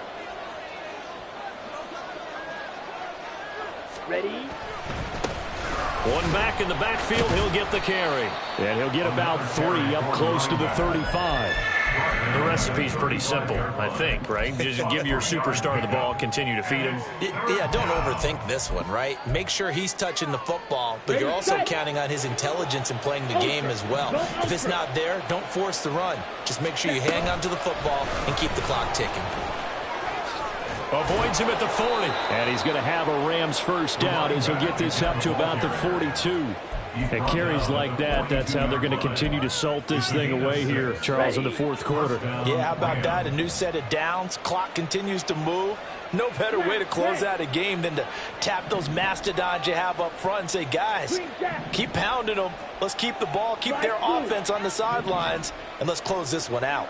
Ready? One back in the backfield, he'll get the carry. And he'll get about 3 up close to the 35. The recipe's pretty simple, I think, right? Just give your superstar the ball, continue to feed him. Yeah, don't overthink this one, right? Make sure he's touching the football, but you're also counting on his intelligence in playing the game as well. If it's not there, don't force the run. Just make sure you hang on to the football and keep the clock ticking. Avoids him at the 40. And he's going to have a Rams first down as he'll get this up to about the 42. And carries like that, that's how they're going to continue to salt this thing away here, Charles, in the fourth quarter. Yeah, how about that? A new set of downs. Clock continues to move. No better way to close out a game than to tap those mastodons you have up front and say, guys, keep pounding them. Let's keep the ball, keep their offense on the sidelines, and let's close this one out.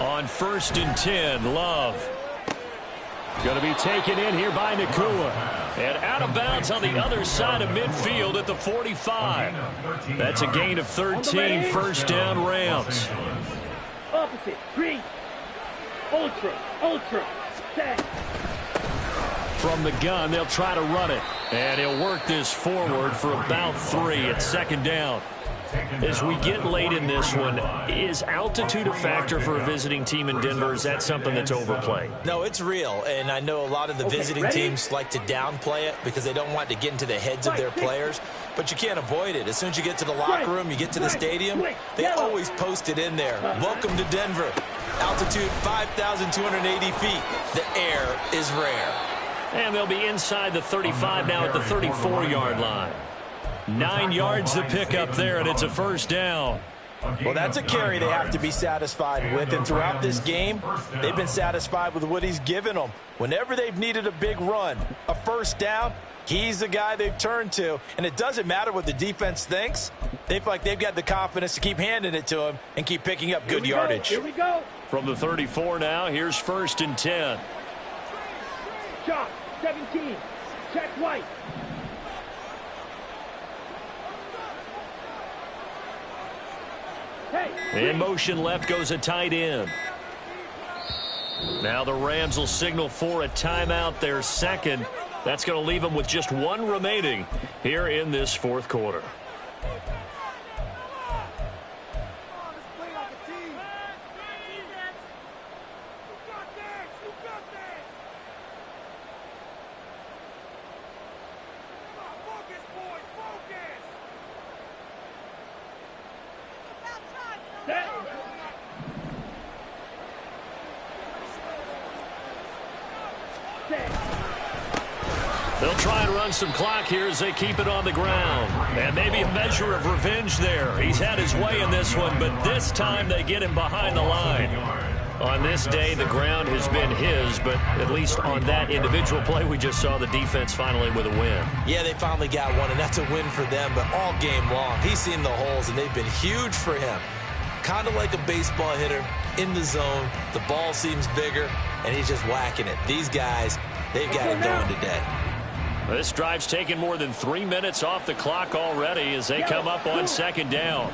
On 1st and 10, Love. Going to be taken in here by Nakua. And out of bounds on the other side of midfield at the 45. That's a gain of 13, first down Rams. Opposite, green. Ultra, set. From the gun, they'll try to run it. And he'll work this forward for about 3 at 2nd down. As we get late in this one, is altitude a factor for a visiting team in Denver? Is that something that's overplayed? No, it's real, and I know a lot of the visiting teams like to downplay it because they don't want to get into the heads of their players, but you can't avoid it. As soon as you get to the locker room, you get to the stadium, they always post it in there. Welcome to Denver. Altitude 5,280 feet. The air is rare. And they'll be inside the 35 now at the 34-yard line. 9 yards to pick up there, and it's a first down. Well, that's a carry they have to be satisfied with, and throughout this game, they've been satisfied with what he's given them. Whenever they've needed a big run, a first down, he's the guy they've turned to, and it doesn't matter what the defense thinks. They feel like they've got the confidence to keep handing it to him and keep picking up good yardage. Here we go. From the 34 now, here's 1st and 10. Shot, 17. Check White. In motion left goes a tight end. Now the Rams will signal for a timeout, their second. That's going to leave them with just 1 remaining here in this fourth quarter. They'll try and run some clock here as they keep it on the ground. And maybe a measure of revenge there. He's had his way in this one, but this time they get him behind the line. On this day, the ground has been his, but at least on that individual play, we just saw the defense finally with a win. Yeah, they finally got one, and that's a win for them, but all game long, he's seen the holes, and they've been huge for him. Kind of like a baseball hitter in the zone. The ball seems bigger, and he's just whacking it. These guys, they've got it going today. This drive's taken more than 3 minutes off the clock already as they come up on 2nd down.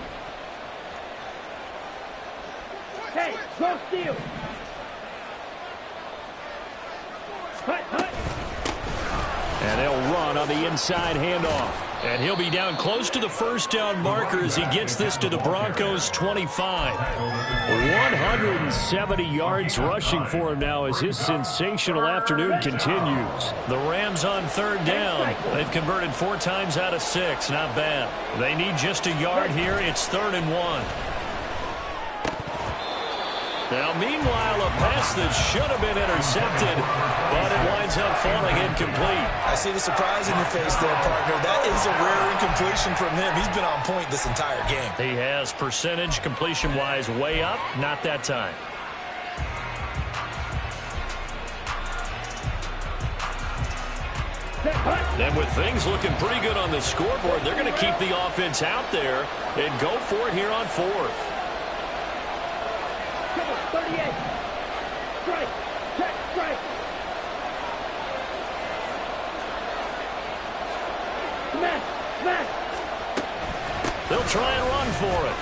Hey, go steal. And they'll run on the inside handoff. And he'll be down close to the first down marker as he gets this to the Broncos 25. 170 yards rushing for him now as his sensational afternoon continues. The Rams on third down. They've converted 4 times out of 6. Not bad. They need just a yard here. It's 3rd and 1. Now, meanwhile, a pass that should have been intercepted, but it winds up falling incomplete. I see the surprise in your face there, partner. That is a rare incompletion from him. He's been on point this entire game. He has percentage completion-wise way up, not that time. And with things looking pretty good on the scoreboard, they're going to keep the offense out there and go for it here on 4th. 38. Strike. Check. Strike. Smash. They'll try and run for it.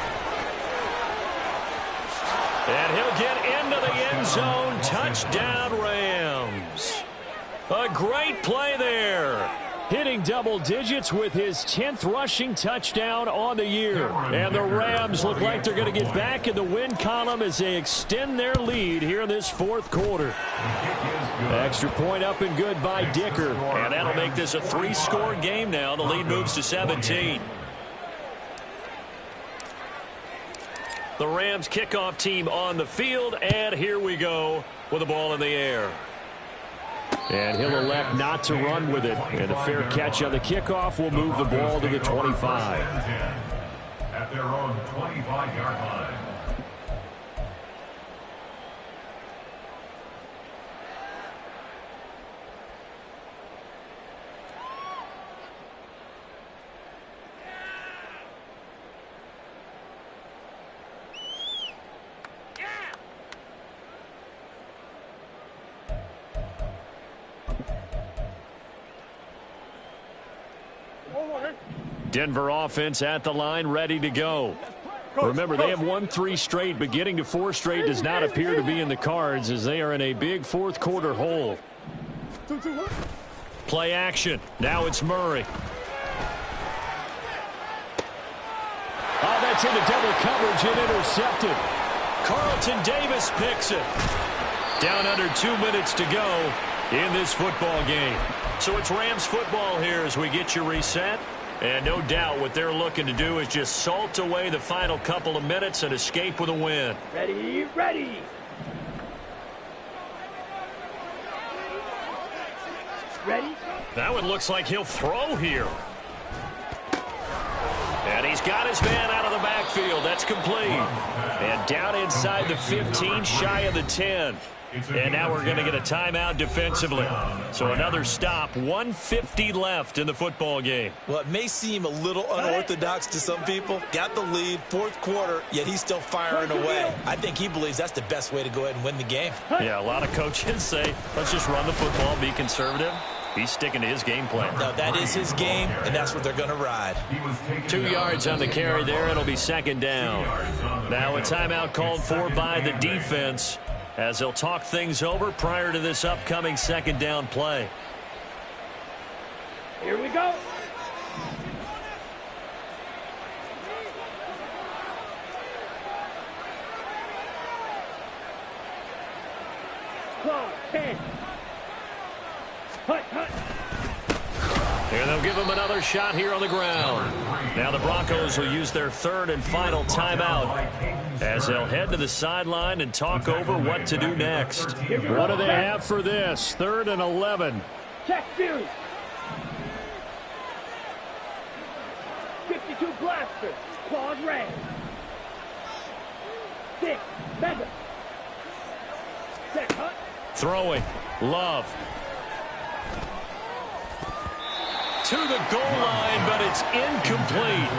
And he'll get into the end zone. Touchdown, Rams. A great play there. Hitting double digits with his 10th rushing touchdown on the year. And the Rams look like they're going to get back in the win column as they extend their lead here in this 4th quarter. Extra point up and good by Dicker. And that'll make this a 3-score game now. The lead moves to 17. The Rams kickoff team on the field. And here we go with the ball in the air. And he'll elect not to run with it. And a fair catch on the kickoff will move the ball to the 25. At their own 25-yard line. Denver offense at the line, ready to go. Remember, they have won 3 straight, but getting to 4 straight does not appear to be in the cards as they are in a big 4th quarter hole. Play action. Now it's Murray. Oh, that's into double coverage and intercepted. Carlton Davis picks it. Down under 2 minutes to go in this football game. So it's Rams football here as we get you reset. And no doubt what they're looking to do is just salt away the final couple of minutes and escape with a win. Ready. That one looks like he'll throw here. And he's got his man out of the backfield. That's complete. And down inside the 15, shy of the 10. And now we're going to get a timeout defensively. So another stop, 1:50 left in the football game. Well, it may seem a little unorthodox to some people. Got the lead, 4th quarter, yet he's still firing away. I think he believes that's the best way to go ahead and win the game. Yeah, a lot of coaches say, let's just run the football, be conservative. He's sticking to his game plan. No, that is his game, and that's what they're going to ride. 2 yards on the carry there. It'll be 2nd down. Now a timeout called for by the defense, as they'll talk things over prior to this upcoming 2nd down play. Here we go. Clock, 10. Hut. And they'll give him another shot here on the ground. Now the Broncos will use their 3rd and final timeout as they'll head to the sideline and talk over what to do next. What do they have for this? 3rd and 11. Check series. 52 blaster. Claws red. 6. Mega. Check hut. Throwing. Love. to the goal line, but it's incomplete.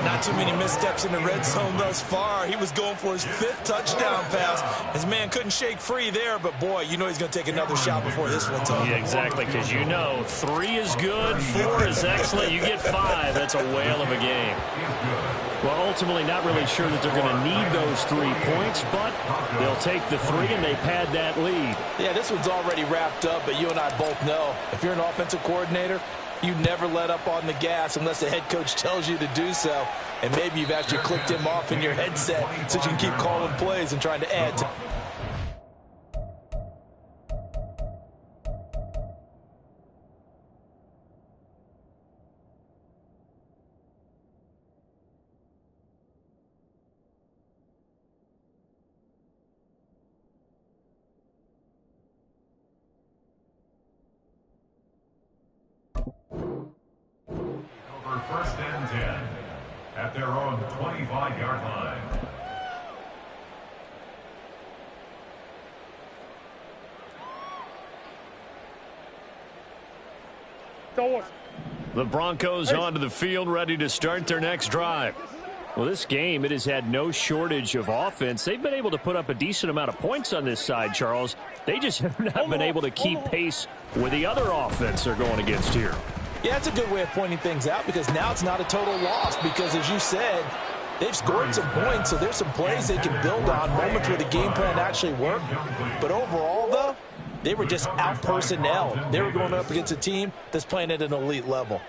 Not too many missteps in the red zone thus far. He was going for his 5th touchdown pass. His man couldn't shake free there, but boy, you know he's going to take another shot before this one's over. Yeah, exactly, because you know 3 is good, 4 is excellent. You get 5. That's a whale of a game. Well, ultimately, not really sure that they're going to need those 3 points, but they'll take the 3 and they pad that lead. Yeah, this one's already wrapped up, but you and I both know if you're an offensive coordinator, you never let up on the gas unless the head coach tells you to do so. And maybe you've actually clicked him off in your headset so you can keep calling plays and trying to add to. Over 1st and 10 at their own 25-yard line. The Broncos onto the field, ready to start their next drive. Well, this game, it has had no shortage of offense. They've been able to put up a decent amount of points on this side, Charles. They just have not been able to keep pace with the other offense they're going against here. Yeah, that's a good way of pointing things out because now it's not a total loss because, as you said, they've scored some points, so there's some plays they can build on, moments where the game plan actually worked. But overall, though, they were just out-personnelled. They were going up against a team that's playing at an elite level.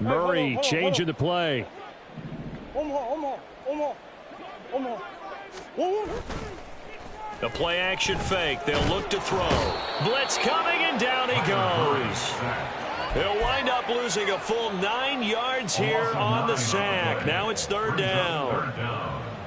Murray changing the play. The play action fake. They'll look to throw. Blitz coming, and down he goes. They'll wind up losing a full 9 yards here on the sack. Now it's 3rd down.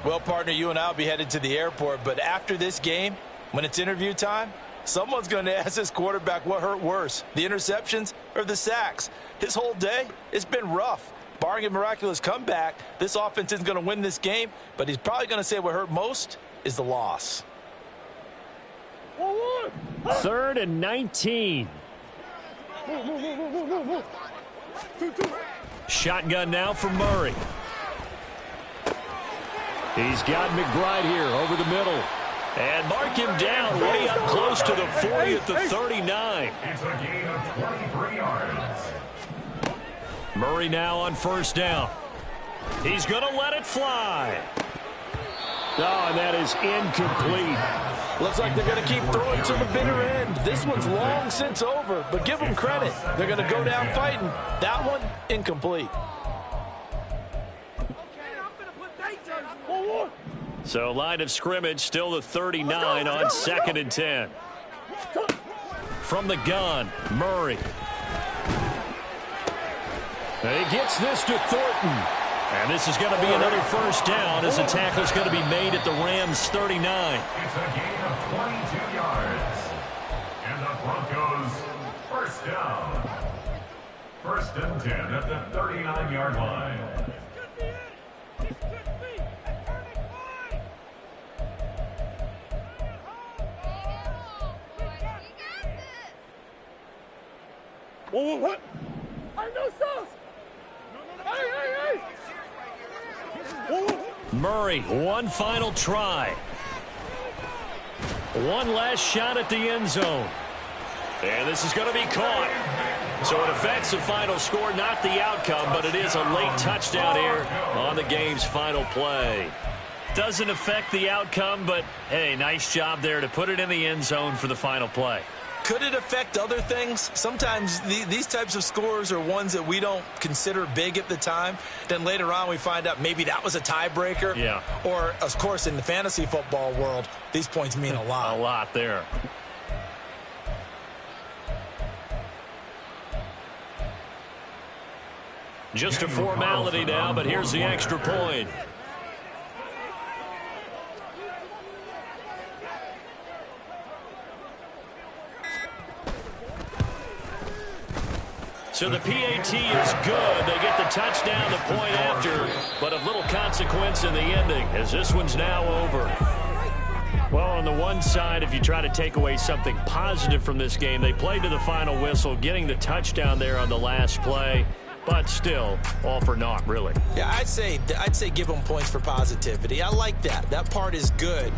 Well, partner, you and I will be headed to the airport, but after this game, when it's interview time, someone's going to ask this quarterback what hurt worse, the interceptions or the sacks. His whole day, it's been rough. Barring a miraculous comeback, this offense isn't going to win this game, but he's probably going to say what hurt most is the loss. 3rd and 19. Shotgun now for Murray. He's got McBride here over the middle. And mark him down way up close to the 40 at the 39. It's a gain of 23 yards. Murray now on 1st down. He's going to let it fly. Oh, and that is incomplete. Looks like they're going to keep throwing to the bitter end. This one's long since over, but give them credit. They're going to go down fighting. That one, incomplete. So line of scrimmage still the 39 on 2nd and 10. From the gun, Murray. And he gets this to Thornton. And this is going to be another 1st down as the tackle is going to be made at the Rams' 39. It's a gain of 22 yards. And the Broncos, 1st down. 1st and 10 at the 39-yard line. What? I know sauce. Hey. Murray, one final try. One last shot at the end zone. And this is going to be caught. So it affects the final score, not the outcome, but it is a late touchdown here on the game's final play. Doesn't affect the outcome, but, hey, nice job there to put it in the end zone for the final play. Could it affect other things? Sometimes these types of scores are ones that we don't consider big at the time. Then later on we find out maybe that was a tiebreaker. Yeah. Or, of course, in the fantasy football world, these points mean a lot. A lot there. Just a formality now, but here's the extra point. So the PAT is good. They get the touchdown, the point after, but of little consequence in the ending as this one's now over. Well, on the one side, if you try to take away something positive from this game, they played to the final whistle, getting the touchdown there on the last play, but still, all for naught, really. Yeah, I'd say give them points for positivity. I like that. That part is good.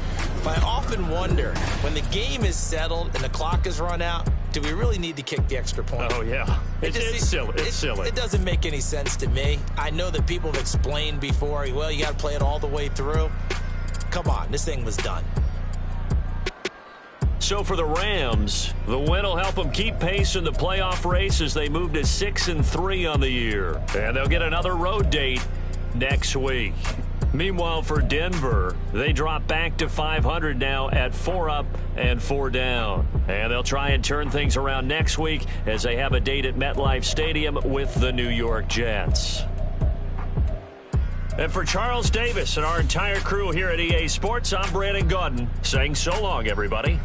But I often wonder, when the game is settled and the clock is run out, do we really need to kick the extra point? Oh, yeah. It's silly. It's silly. It doesn't make any sense to me. I know that people have explained before, well, you got to play it all the way through. Come on, this thing was done. So for the Rams, the win will help them keep pace in the playoff race as they move to 6-3 on the year. And they'll get another road date next week. Meanwhile, for Denver, they drop back to 500 now at 4 up and 4 down. And they'll try and turn things around next week as they have a date at MetLife Stadium with the New York Jets. And for Charles Davis and our entire crew here at EA Sports, I'm Brandon Gaudin saying so long, everybody.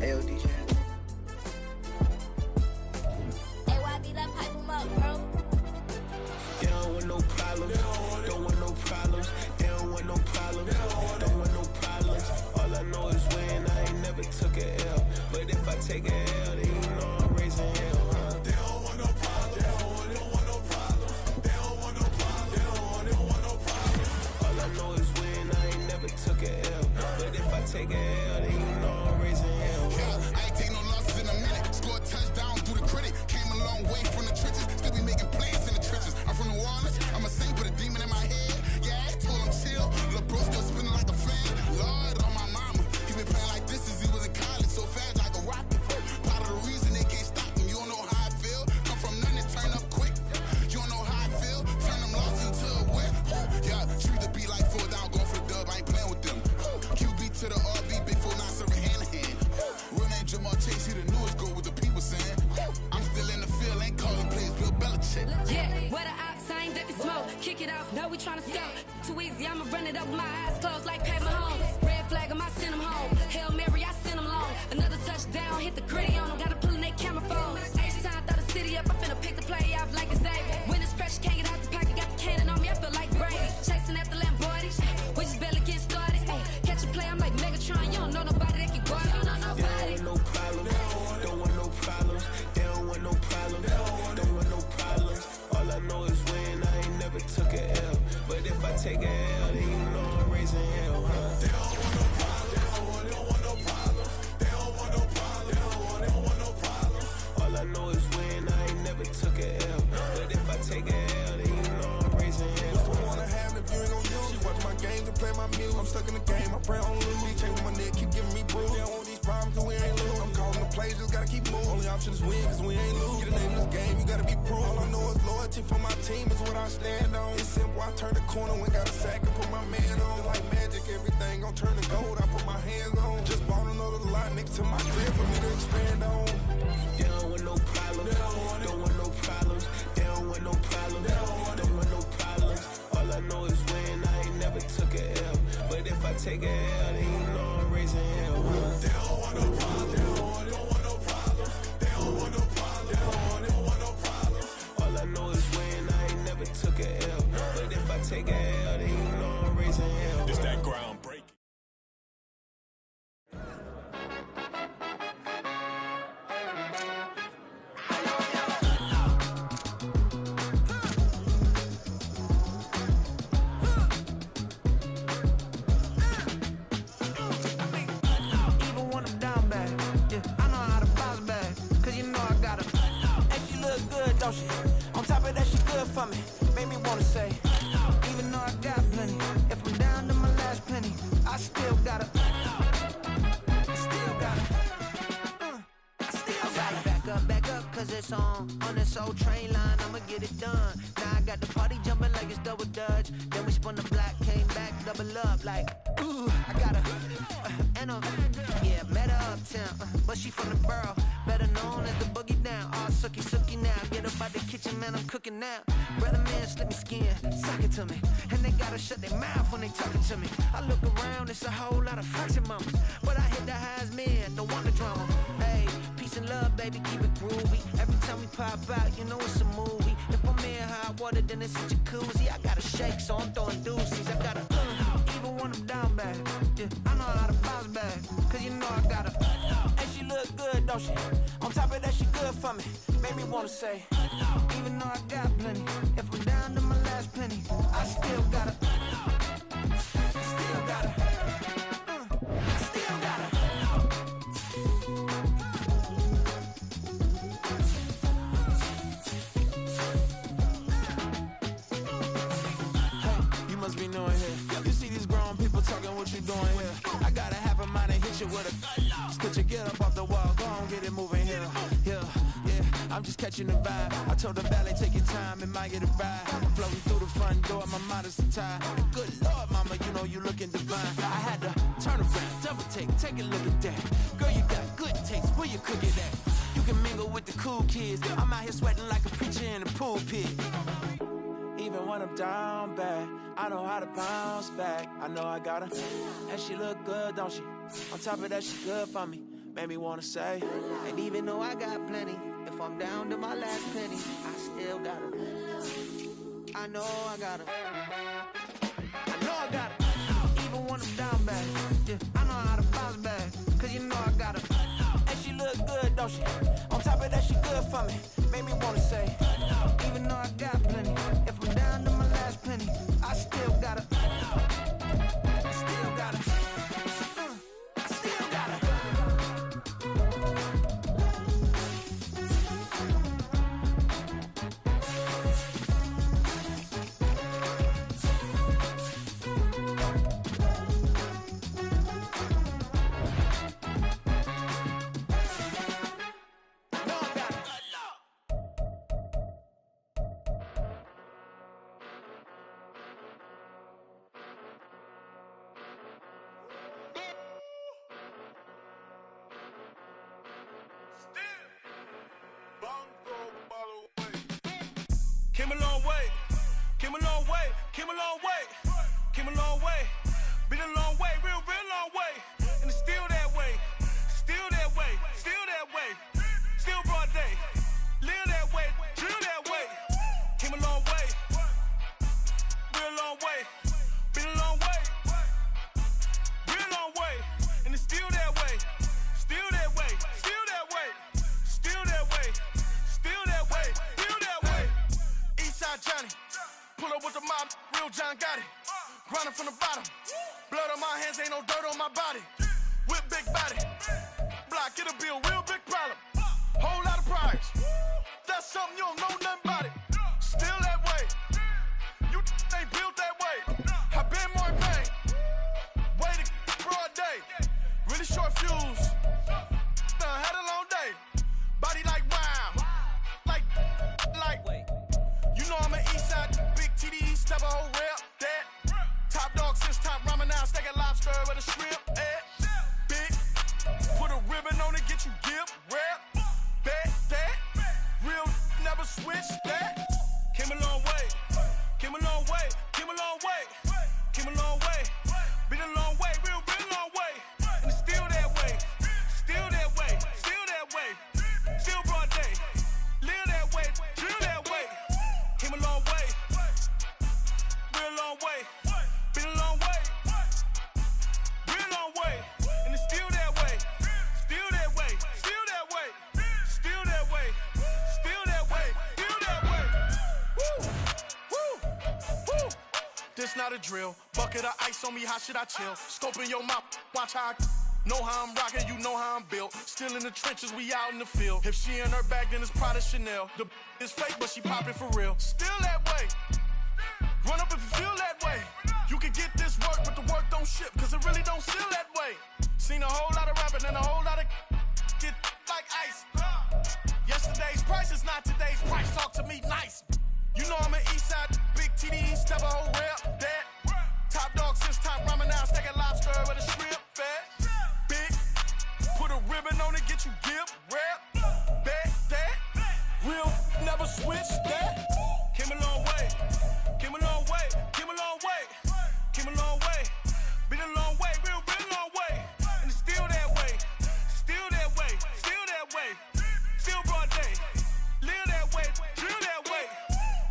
AOD channel. AYB, let pipe him up, bro. They don't want no problems. Don't want no problems. They don't want no problems. Don't want no problems. All I know is win. I ain't never took a L. But if I take a L, then you know I'm raising hell, huh? They don't want no problems. They don't want no problems. They don't want no problems. They don't want no problems. All I know is win. I ain't never took a L. But if I take a L, then you know I'm raising hell. Yeah, I ain't take no losses in a minute. Scored touchdown through the critic. Came a long way from the trenches. Still be making plays in the trenches. I'm from New Orleans. I'm a saint with a demon in my head. Yeah, I told him chill. Lil' bro still spinning like a fan. Lord on my mama. He been playing like this since he was in college. So fast like a rocket. Part of the reason they can't stop him. You don't know how I feel. Come from nothing, turn up quick. You don't know how I feel. Turn them losses into a whip. Yeah, treat the beat like 4 down. Going for the dub. I ain't playing with them. QB to the RB. Big 4 9 serving hand to hand. Real name Jamal Chase. He the newest go with the people saying. I'm still in the field. Ain't calling plays. Bill Belichick. Yeah, what a ops, I ain't ducking smoke. Kick it off, no, we tryna scope. Too easy, I'ma run it up with my eyes closed like Pat Mahomes. Red flag, I send him home. Hail Mary, I send him long. Another touchdown, hit the gritty on them. Gotta pull in they camera phone. H-time, throw the city up. I'm finna pick the play off like it's Xavier. When it's pressure, can't get out the pocket. Got the cannon on me, I feel like Brady. Chasing after Lamborghinis. We just barely get started. Ay, catch a play, I'm like Megatron. You don't know nobody that can guard it. You don't know nobody. They don't want no problems. Don't want no problems. They don't want no problems. Don't want no problems. All I know is win. I ain't never took a L. But if I take a L, then you know I'm raising hell, huh? They don't want no problems. They don't want no problems. They don't want no problems. They don't want no problems. All I know is win. I ain't never took a L. But if I take a L, then you know I'm raising hell. Don't wanna have if you ain't gon' use. She watch my games and play my music. I'm stuck in the game. I pray on lose. She changing my neck, keep giving me bruise. They don't want these problems 'cause we ain't lose. I'm calling the plays, just gotta keep moving. Only option is win 'cause we ain't lose. Get a name in this game, you gotta be proof. All I know is loyalty for my team is what I stand on. It's simple, I turn the corner when got a sack and put my man on. Like magic, everything gon' turn to gold. I put my hands on. Just bought another lot next to my crib for me to expand on. They don't want no problems. Don't want no problems. They don't want no problems. Don't want no problems. All I know is win. I ain't never took a L. But if I take a L, then you know I'm raising hell. They don't want no problems. They don't want no problems. They don't want no problems. They don't want no problems. All I know is win. I ain't never took a L. But if I take a L, then you know I'm raising hell. It's that groundbreaking. Even when I'm down bad, yeah, I know how to bounce back. 'Cause you know I got her. And she look good, don't she? On top of that, she good for me. Made me wanna say, even though I got plenty, if I'm down to my last penny, I still got her. Still got her. I still got her. Back up, 'cause it's on this old train line, I'ma get it done. Now I got the party jumping like it's double dutch. Then we spun the block, came back, double up, like, ooh, I got her. And yeah, met her uptown, but she from the borough, better known as the boogie down. All sookie now, get up out the kitchen, man, I'm cooking now. Brother man, slip me skin, suck it to me. And they gotta shut their mouth when they talking to me. I look around, it's a whole lot of foxy mamas, but I hit the highs, man, don't want the drama. Hey, peace and love, baby, keep it groovy. Every time we pop out, you know it's a movie. If I'm in hot water, then it's a jacuzzi. I gotta shake, so I'm throwing deuces. I gotta, even when I'm down bad, yeah, I know how to bounce back. 'Cause you know I got her. And she look good, don't she? On top of that, she good for me. Made me wanna say, even though I got plenty, if I'm down to my last penny, I still got her. Still got her. Still got her. Hey, you must be new in here. You see these grown people talking, what you doing here? I got a half a mind to hit you with a stitch you, get up off the wall, go on, get it moving here. Yeah, I'm just catching the vibe. I told the valet, take your time, it might get a ride. Floating through the front door, my modest attire. Good Lord, mama, you know you looking divine. I had to turn around, double take a look at that. Girl, you got good taste, where you cook it at? You can mingle with the cool kids. I'm out here sweating like a preacher in a pulpit. Even when I'm down bad, I know how to bounce back. I know I got her, and she look good, don't she? On top of that, she good for me. made me wanna say. And even though I got plenty, if I'm down to my last penny, I still gotta. I know I gotta. I know I gotta. Even when I'm down bad, yeah, I know how to bounce back. Cause you know I gotta. And she look good, don't she? On top of that, she good for me. Made me wanna say, even though I got plenty, if I'm down to my last penny, I still gotta. I still gotta. I still gotta. Came a long way, came a long way, came a long way, came a long way. Been a long way, real long way. And it's still that way, still that way, still that way. Still broad day, live that way, drill that way. Came a long way, real long way. Been a long way, real long way. And it's still that way, still that way, still that way, still that way, still that way, still that way. Eastside Johnny, pull up with the mob, real John got it. Grinding from the bottom, blood on my hands, ain't no dirt on my body. Whip big body, block, it'll be a real big problem. Whole lot of prize, that's something you don't know nothing about it. Still that way, you ain't built that way. I been more in pain, way to broad day. Really short fuse, had a long day. Body like wow, like. You know I'm an Eastside, big TDE, step a whole rep, that. Top dog since top ramen now, steak a lobster with a shrimp, big, put a ribbon on it, get you gift, rep, that. Real, never switch that. Came a long way, came a long way, came a long way, came a long way. Been a long way, real long way. And it's still that way, still that way, still that way. Still broad day, live that way, drill that way. Came a long way, real long way. Been a long way, real long way. And it's still that way, still that way, still that way, still that way, still that way, still that way. Woo, woo, woo. This not a drill. Bucket of ice on me, how should I chill? Scoping your mouth, watch how I know how I'm rocking, you know how I'm built. Still in the trenches, we out in the field. If she in her bag, then it's Prada Chanel. The is fake, but she popping for real. Still that way. Run up if you feel that way. You can get this work, but the work don't ship, cause it really don't feel that way. Seen a whole lot of rapping and a whole lot of get like ice. Yesterday's price is not today's price. Talk to me nice. You know I'm an Eastside, big TDE, step a whole rep, that. Top dog since top ramen now, steak a lobster with a shrimp, fat. Big, put a ribbon on it, get you gift, rep, that. Real, never switch that. Came a long way, came a long way, came a long way, came a long way. Been a long way, real long way. And it's still that way, still that way, still that way. Still broad day, live that way, drill that way.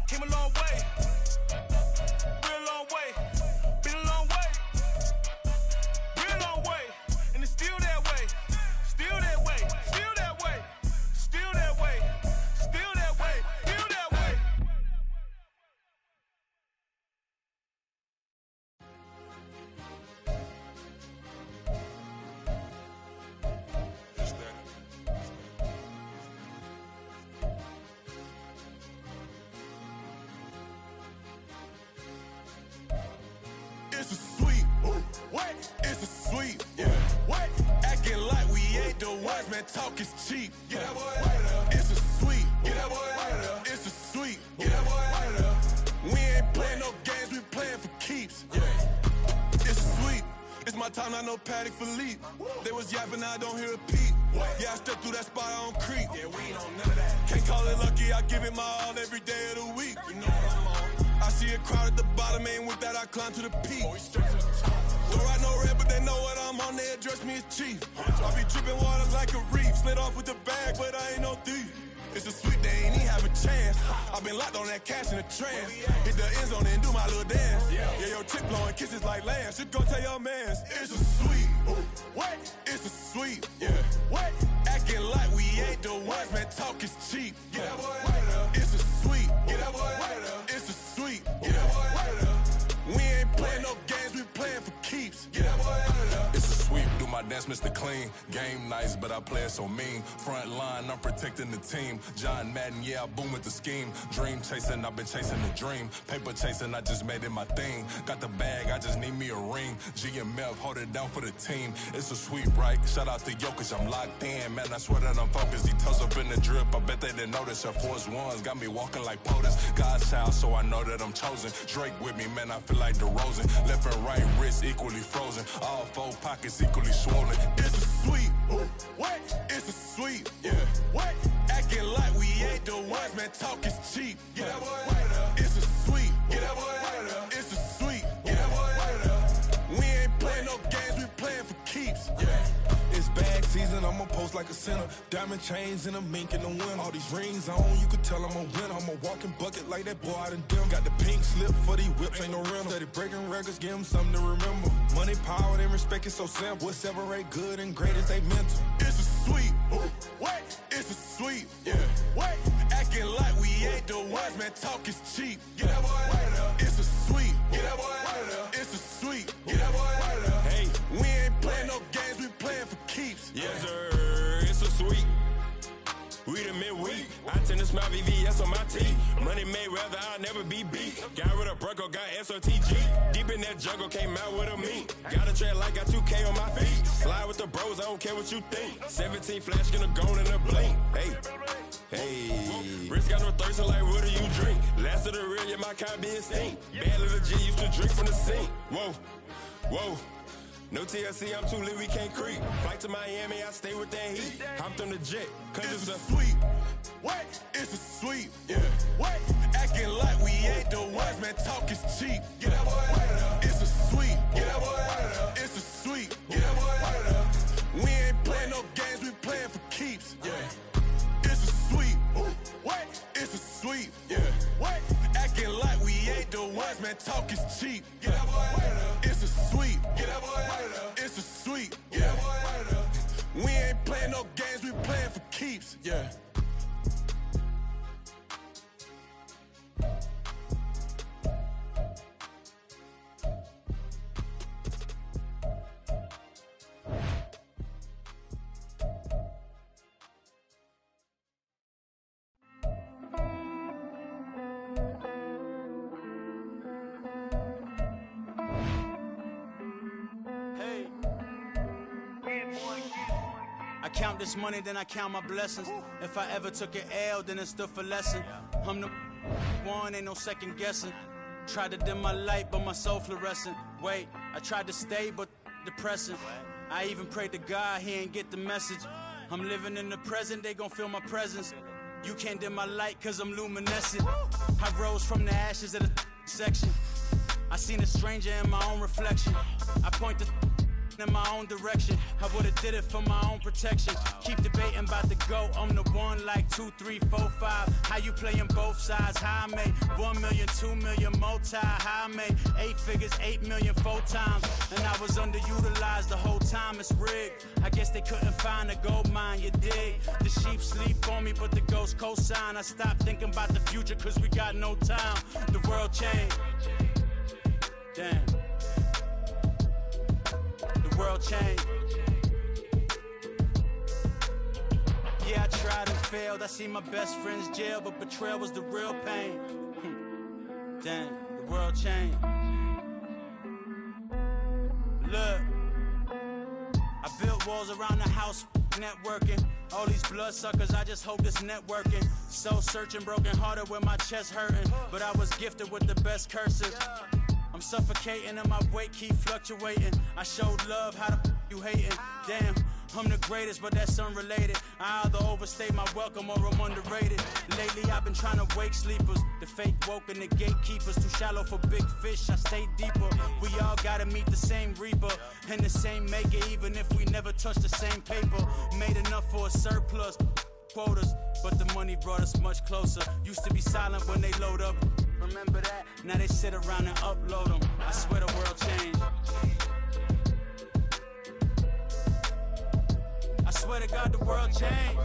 Came a long way, real long way. Been a long way, real long way. And it's still that way, still that way, still that way, still that way, still that way, still that way. It's a sweet, what? It's a sweet, yeah. What? Acting like we ain't the ones, man. Talk is cheap. Get that boy out of there. It's a sweet, get that boy out of there. It's a sweet, get that boy out of there. We ain't playing no games, we playing for keeps. Yeah. It's sweet. It's my time, not no Paddock for leap. They was yapping, I don't hear a peep. Yeah, I step through that spot, I don't creep. Yeah, we ain't on none of that. Can't call it lucky, I give it my all every day of the week. You know what I'm on. I see a crowd at the bottom, ain't with that, I climb to the peak. Don't write no red, but they know what I'm on, they address me as chief. I be dripping water like a reef, slid off with the bag, but I ain't no thief. It's a sweet, they ain't even have a chance. I been locked on that cash in a trance. Hit the end zone and do my little dance. Yeah, your chick blowing kisses like Lance. You go tell your mans, it's a sweet. What? It's a sweet. Yeah. What? Acting like we ain't the ones, man. Talk is cheap. Yeah. It's a sweet. It's a sweet. Yeah. We ain't playing no games, we playing for keeps. Yeah. It's a sweep, do my dance, Mr. Clean. Game nice, but I play it so mean. Front line, I'm protecting the team. John Madden, yeah, I boom with the scheme. Dream chasing, I've been chasing the dream. Paper chasing, I just made it my thing. Got the bag, I just need me a ring. G and Mel, hold it down for the team. It's a sweep, right? Shout out to Jokic, I'm locked in. Man, I swear that I'm focused. He toes up in the drip, I bet they didn't notice. Your force ones got me walking like POTUS. God's child, so I know that I'm chosen. Drake with me, man, I feel like DeRozan. Left and right wrist equally frozen. All four pockets equally swollen. It's a sweet. What? It's a sweet. Yeah. What? Acting like we ain't the ones, man. Talk is cheap. Yeah. It's a sweet. It's a sweet. Yeah. We ain't playing no games, we playing for keeps. Yeah. It's bag season, I'ma post like a sinner. Diamond chains and a mink in the wind. All these rings on, you could tell I'm a winner. I'm a walking bucket like that boy out in dim. Got the pink slip for these whips, ain't no rental. Steady breaking records, give them something to remember. Money, power, and respect is so simple. What separate good and great is they mental. It's a sweet. What? It's a sweet. Yeah. What? Acting like we ain't the ones, man. Talk is cheap. Yeah. It's a sweet. It's a sweet. Hey, we ain't playing no games, we playing for keeps. Yes, sir. It's a sweet. We the midweek. I tend to smile VVS on my teeth. Money made rather I'll never be beat. Got rid of Bronco, got SOTG. Deep in that jungle, came out with a meat. Got a track like got 2K on my feet. Slide with the bros, I don't care what you think. 17 flash, gonna go in a blink. Hey. Wrist got no thirst, like what do you drink? Last of the real, yeah, my kind be extinct. Bad little G used to drink from the sink. Whoa. No TLC, I'm too lit, we can't creep. Flight to Miami, I stay with that heat. Hopped on the jet, cause it's a sweet. What? It's a sweet. Yeah. What? Acting like we ain't the ones, man. Talk is cheap. Yeah. It's a sweet. It's a sweet. Yeah. We ain't playing no games, we playing for keeps. Yeah. It's a sweet. What? It's a sweet. Yeah. What? Acting like we ain't the ones, man. Talk is cheap. Yeah. It's a sweet. It's a sweet. Yeah. We ain't playing no games, we playing for keeps. Yeah. I count this money, then I count my blessings. If I ever took an L, then it stood for lesson. I'm the one, ain't no second guessing. Tried to dim my light, but my soul fluorescent. Wait, I tried to stay, but depressing. I even prayed to God, he ain't get the message. I'm living in the present, they gon' feel my presence. You can't dim my light, cause I'm luminescent. I rose from the ashes of the section. I seen a stranger in my own reflection. I point the in my own direction. I would've did it for my own protection. Keep debating about the GOAT. I'm the one like 2, 3, 4, 5. How you playing both sides? How I made 1 million, 2 million, multi. How I made 8 figures, 8 million, 4 times. And I was underutilized the whole time. It's rigged. I guess they couldn't find a gold mine, you dig? The sheep sleep on me, but the ghost co-sign. I stopped thinking about the future, cause we got no time. The world changed. Damn. The world changed. Yeah, I tried and failed. I see my best friends jail, but betrayal was the real pain. Damn, the world changed. Look, I built walls around the house, networking. All these bloodsuckers, I just hope this networking. Soul searching, broken hearted with my chest hurting. But I was gifted with the best cursive. I'm suffocating and my weight keep fluctuating. I showed love, how the you hating? Damn, I'm the greatest, but that's unrelated. I either overstay my welcome or I'm underrated. Lately I've been trying to wake sleepers, the fake woke and the gatekeepers. Too shallow for big fish, I stay deeper. We all gotta meet the same reaper and the same maker, even if we never touch the same paper. Made enough for a surplus quotas, but the money brought us much closer. Used to be silent when they load up, remember that? Now they sit around and upload them. I swear the world changed. I swear to God the world changed.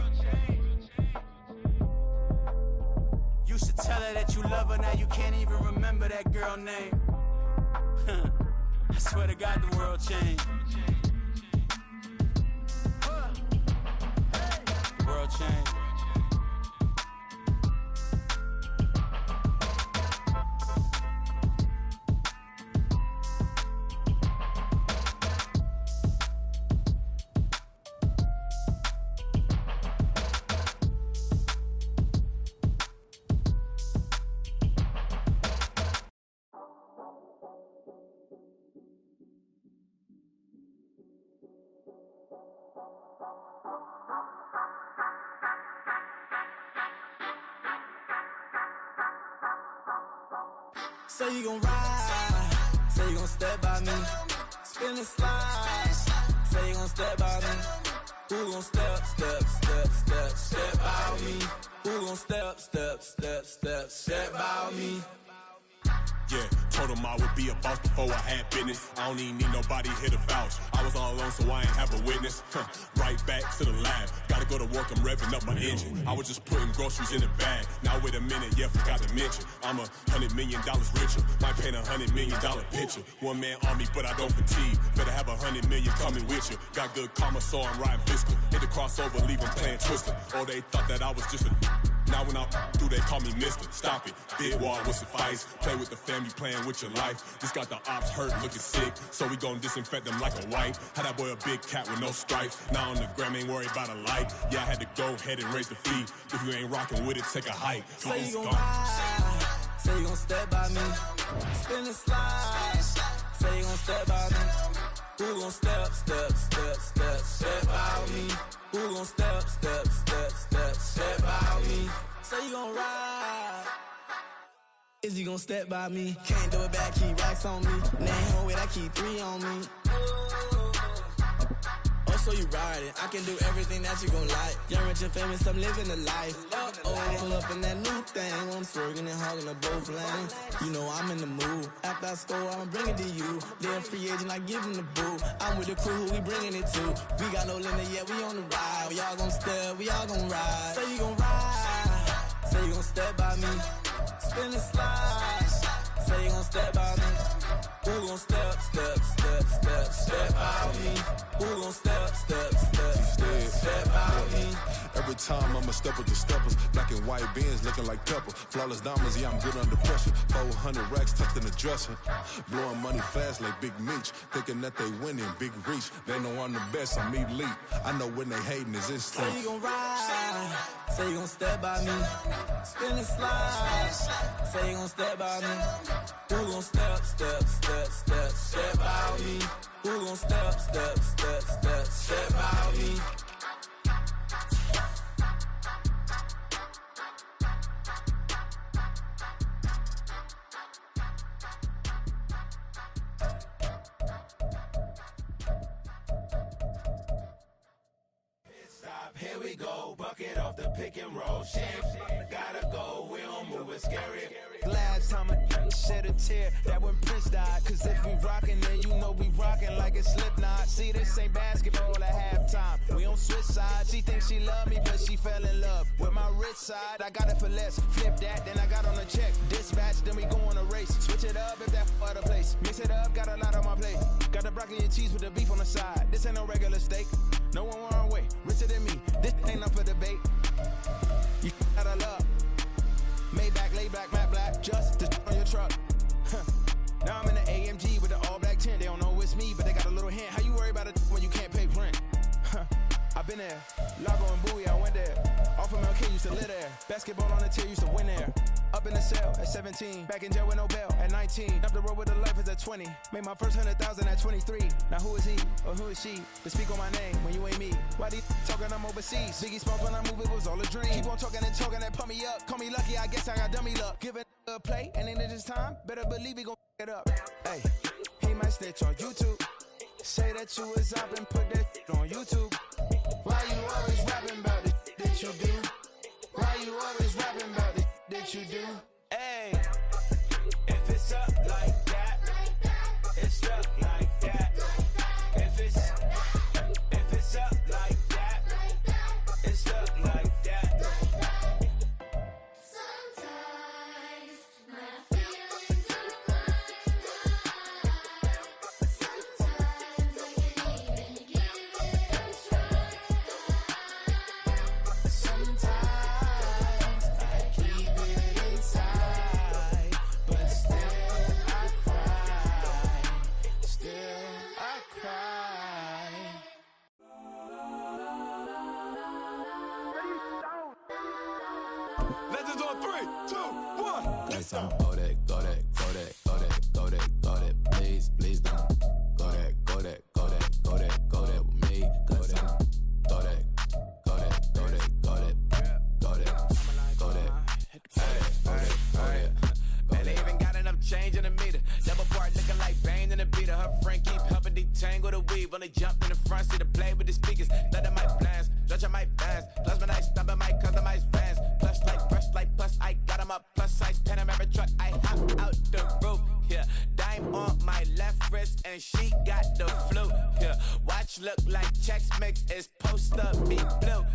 Used to tell her that you love her, now you can't even remember that girl name. I swear to God the world changed. The world changed. Say you gon' ride, say you gon' step by me, spin and slide, say you gon' step by me, who gon' step by me, who gon' step by me. Yeah, told him I would be a boss before I had business. I don't even need nobody here to vouch. I was all alone, so I ain't have a witness. Right back to the lab. Gotta go to work, I'm revving up my engine. I was just putting groceries in the bag. Now wait a minute, yeah, forgot to mention. I'm $100 million richer. Might paint $100 million picture. One man army, but I don't fatigue. Better have 100 million coming with you. Got good karma, so I'm riding fiscal. Hit the crossover, leave them playing Twister. Oh, they thought that I was just a... Now when I do, they call me Mister. Stop it. Big wall will suffice. Play with the family, playing with your life. Just got the ops hurt, looking sick. So we gon' disinfect them like a wipe. Had that boy a big cat with no stripes. Now on the gram, ain't worried about a light. Yeah, I had to go ahead and raise the fee. If you ain't rocking with it, take a hike. Say you gon' ride, say you gon' step by me, spin and slide, say you gon' step by me, who gon' step by me, who gon' step by me, say you gon' ride, is you gon' step by me, can't do it back, keep racks on me, name home with I keep 3 on me. So you ride it, I can do everything that you gon' like. Young, rich, and famous, I'm living the life. Pull up in that new thing, I'm swerving and hogging the both lanes. You know I'm in the mood. After I score, I'ma bring it to you. They're a free agent, I give them the boo. I'm with the crew, who we bringing it to. We got no limit yet, we on the ride. We all gon' step, we all gon' ride. Say you gon' ride, say you gon' step by me, spin and slide. Say you gon' step by me, who gon' step by me, who gon' step by me. Every time I'ma step with the steppers, black and white beans looking like pepper. Flawless diamonds, yeah, I'm good under pressure. 400 racks tucked in the dresser. Blowing money fast like Big Meech, thinking that they winning, big reach. They know I'm the best, I'm elite. I know when they hating is instinct. Say you gon' ride, say you gon' step by me, spin and slide. Say you gon' step by me, who gon' step by me, who gon' step by me. Here we go, bucket off the pick and roll. Shit, gotta go, we don't move it scary. Last time I shed a tear, that when Prince died. Cause if we rockin', then you know we rockin' like it's Slipknot. See, this ain't basketball at halftime. We on switch sides. She thinks she love me, but she fell in love with my rich side. I got it for less. Flip that, then I got on a check. Dispatch, then we go on a race. Switch it up if that other place. Mix it up, got a lot on my plate. Got the broccoli and cheese with the beef on the side. This ain't no regular steak. No one wrong way, richer than me. This ain't up for debate. You out of love. Maybach, lay back, matte black, just to on your truck. Now I'm in the AMG with the all black tint. They don't know it's me, but they got a little hint. How you worry about it when you can't pay rent? I've been there. Lago and Bowie, I went there. Off of MLK, used to live there. Basketball on the tier, used to win there. Up in the cell at 17. Back in jail with no bail at 19. Up the road with the life is at 20. Made my first 100,000 at 23. Now who is he or who is she to speak on my name when you ain't me? talking, I'm overseas. Biggie Smalls when I move, it was all a dream. Keep on talking and talking and pump me up. Call me lucky, I guess I got dummy luck. Give it a play, and in this time, better believe he gon' it up. Hey, he might snitch on YouTube. Say that you was up and put that on YouTube. Why you always rapping about the that you do? Why you always rapping about the that you do? Hey, if it's up like that, it's up like that. If it's up like that, it's up like that. Sometimes my feelings are flying high. Sometimes I can't even give it a try. Sometimes I keep it inside, but still I cry. Still I cry. Legends on 3, 2, 1. Let's go. Go that, go that, go that, go that, go that, go that. Please, please don't. Go that, go that, go that, go that, go that with me. Go that, go that, go that, go that, go that, go that, go that. Man, they even got enough change in the meter. Double part looking like Bane in the beater. Her friend keep helping detangle the weave. Only jumped in the front seat to play with the speakers. Let them might blast, stretch my bands. Plus when I stump in my customized fans. Plush like brush like plus I got them up. Plus size Panamera truck. I hop out the roof. Yeah, dime on my left wrist and she got the flu. Yeah, watch look like Chex Mix is supposed to be blue.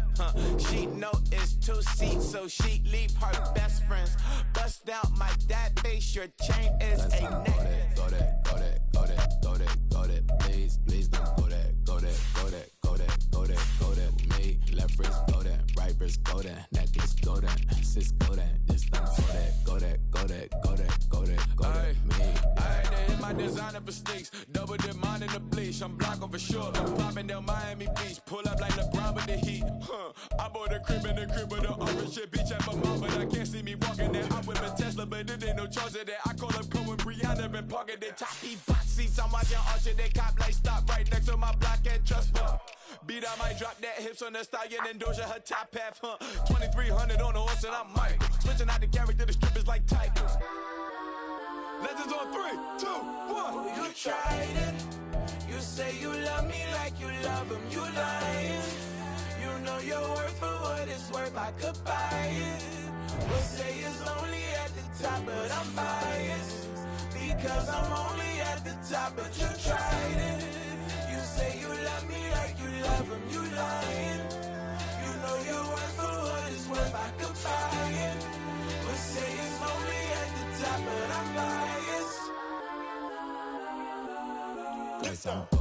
She know it's 2 seats, so she leave her best friends. Bust out my dad face, your chain is a neck. Go that, go that, go that, go that, go that. Please, please don't go that, go that, go that, go that, go that, go that with me. Left wrist go that, right wrist go that, necklace go that, sis go that, this don't go that, go that, go that, go that, go that, go that with me. I had to hit my designer for sneaks. Double dip mine in the bleach. I'm blocking for sure. I'm popping down Miami Beach. Pull up like LeBron with the heat. I bought a crib in the crib with the orange shit. Beach at my mom, but I can't see me walking there. I'm with my Tesla, but it ain't no charge of that. I call up Cole and Brianna and parking their choppy box seats. I'm watching Archer. They cop like stop right next to my block and trust fund. Beat, I might drop that hips on the stallion and Doja her top half. 2300 on the horse and I'm Mike. Switching out the character, the strippers like Tigers. Legends on 3, 2, 1. You tried it. You say you love me like you love him. You lying. You know your worth for what it's worth. I could buy it. We'll say it's only at the top, but I'm biased because I'm only at the top. But you tried it. You say you love me like you love him. You lying. You know your worth for what it's worth. I could buy it. We'll say it's only at the top, but I'm biased. Let's go.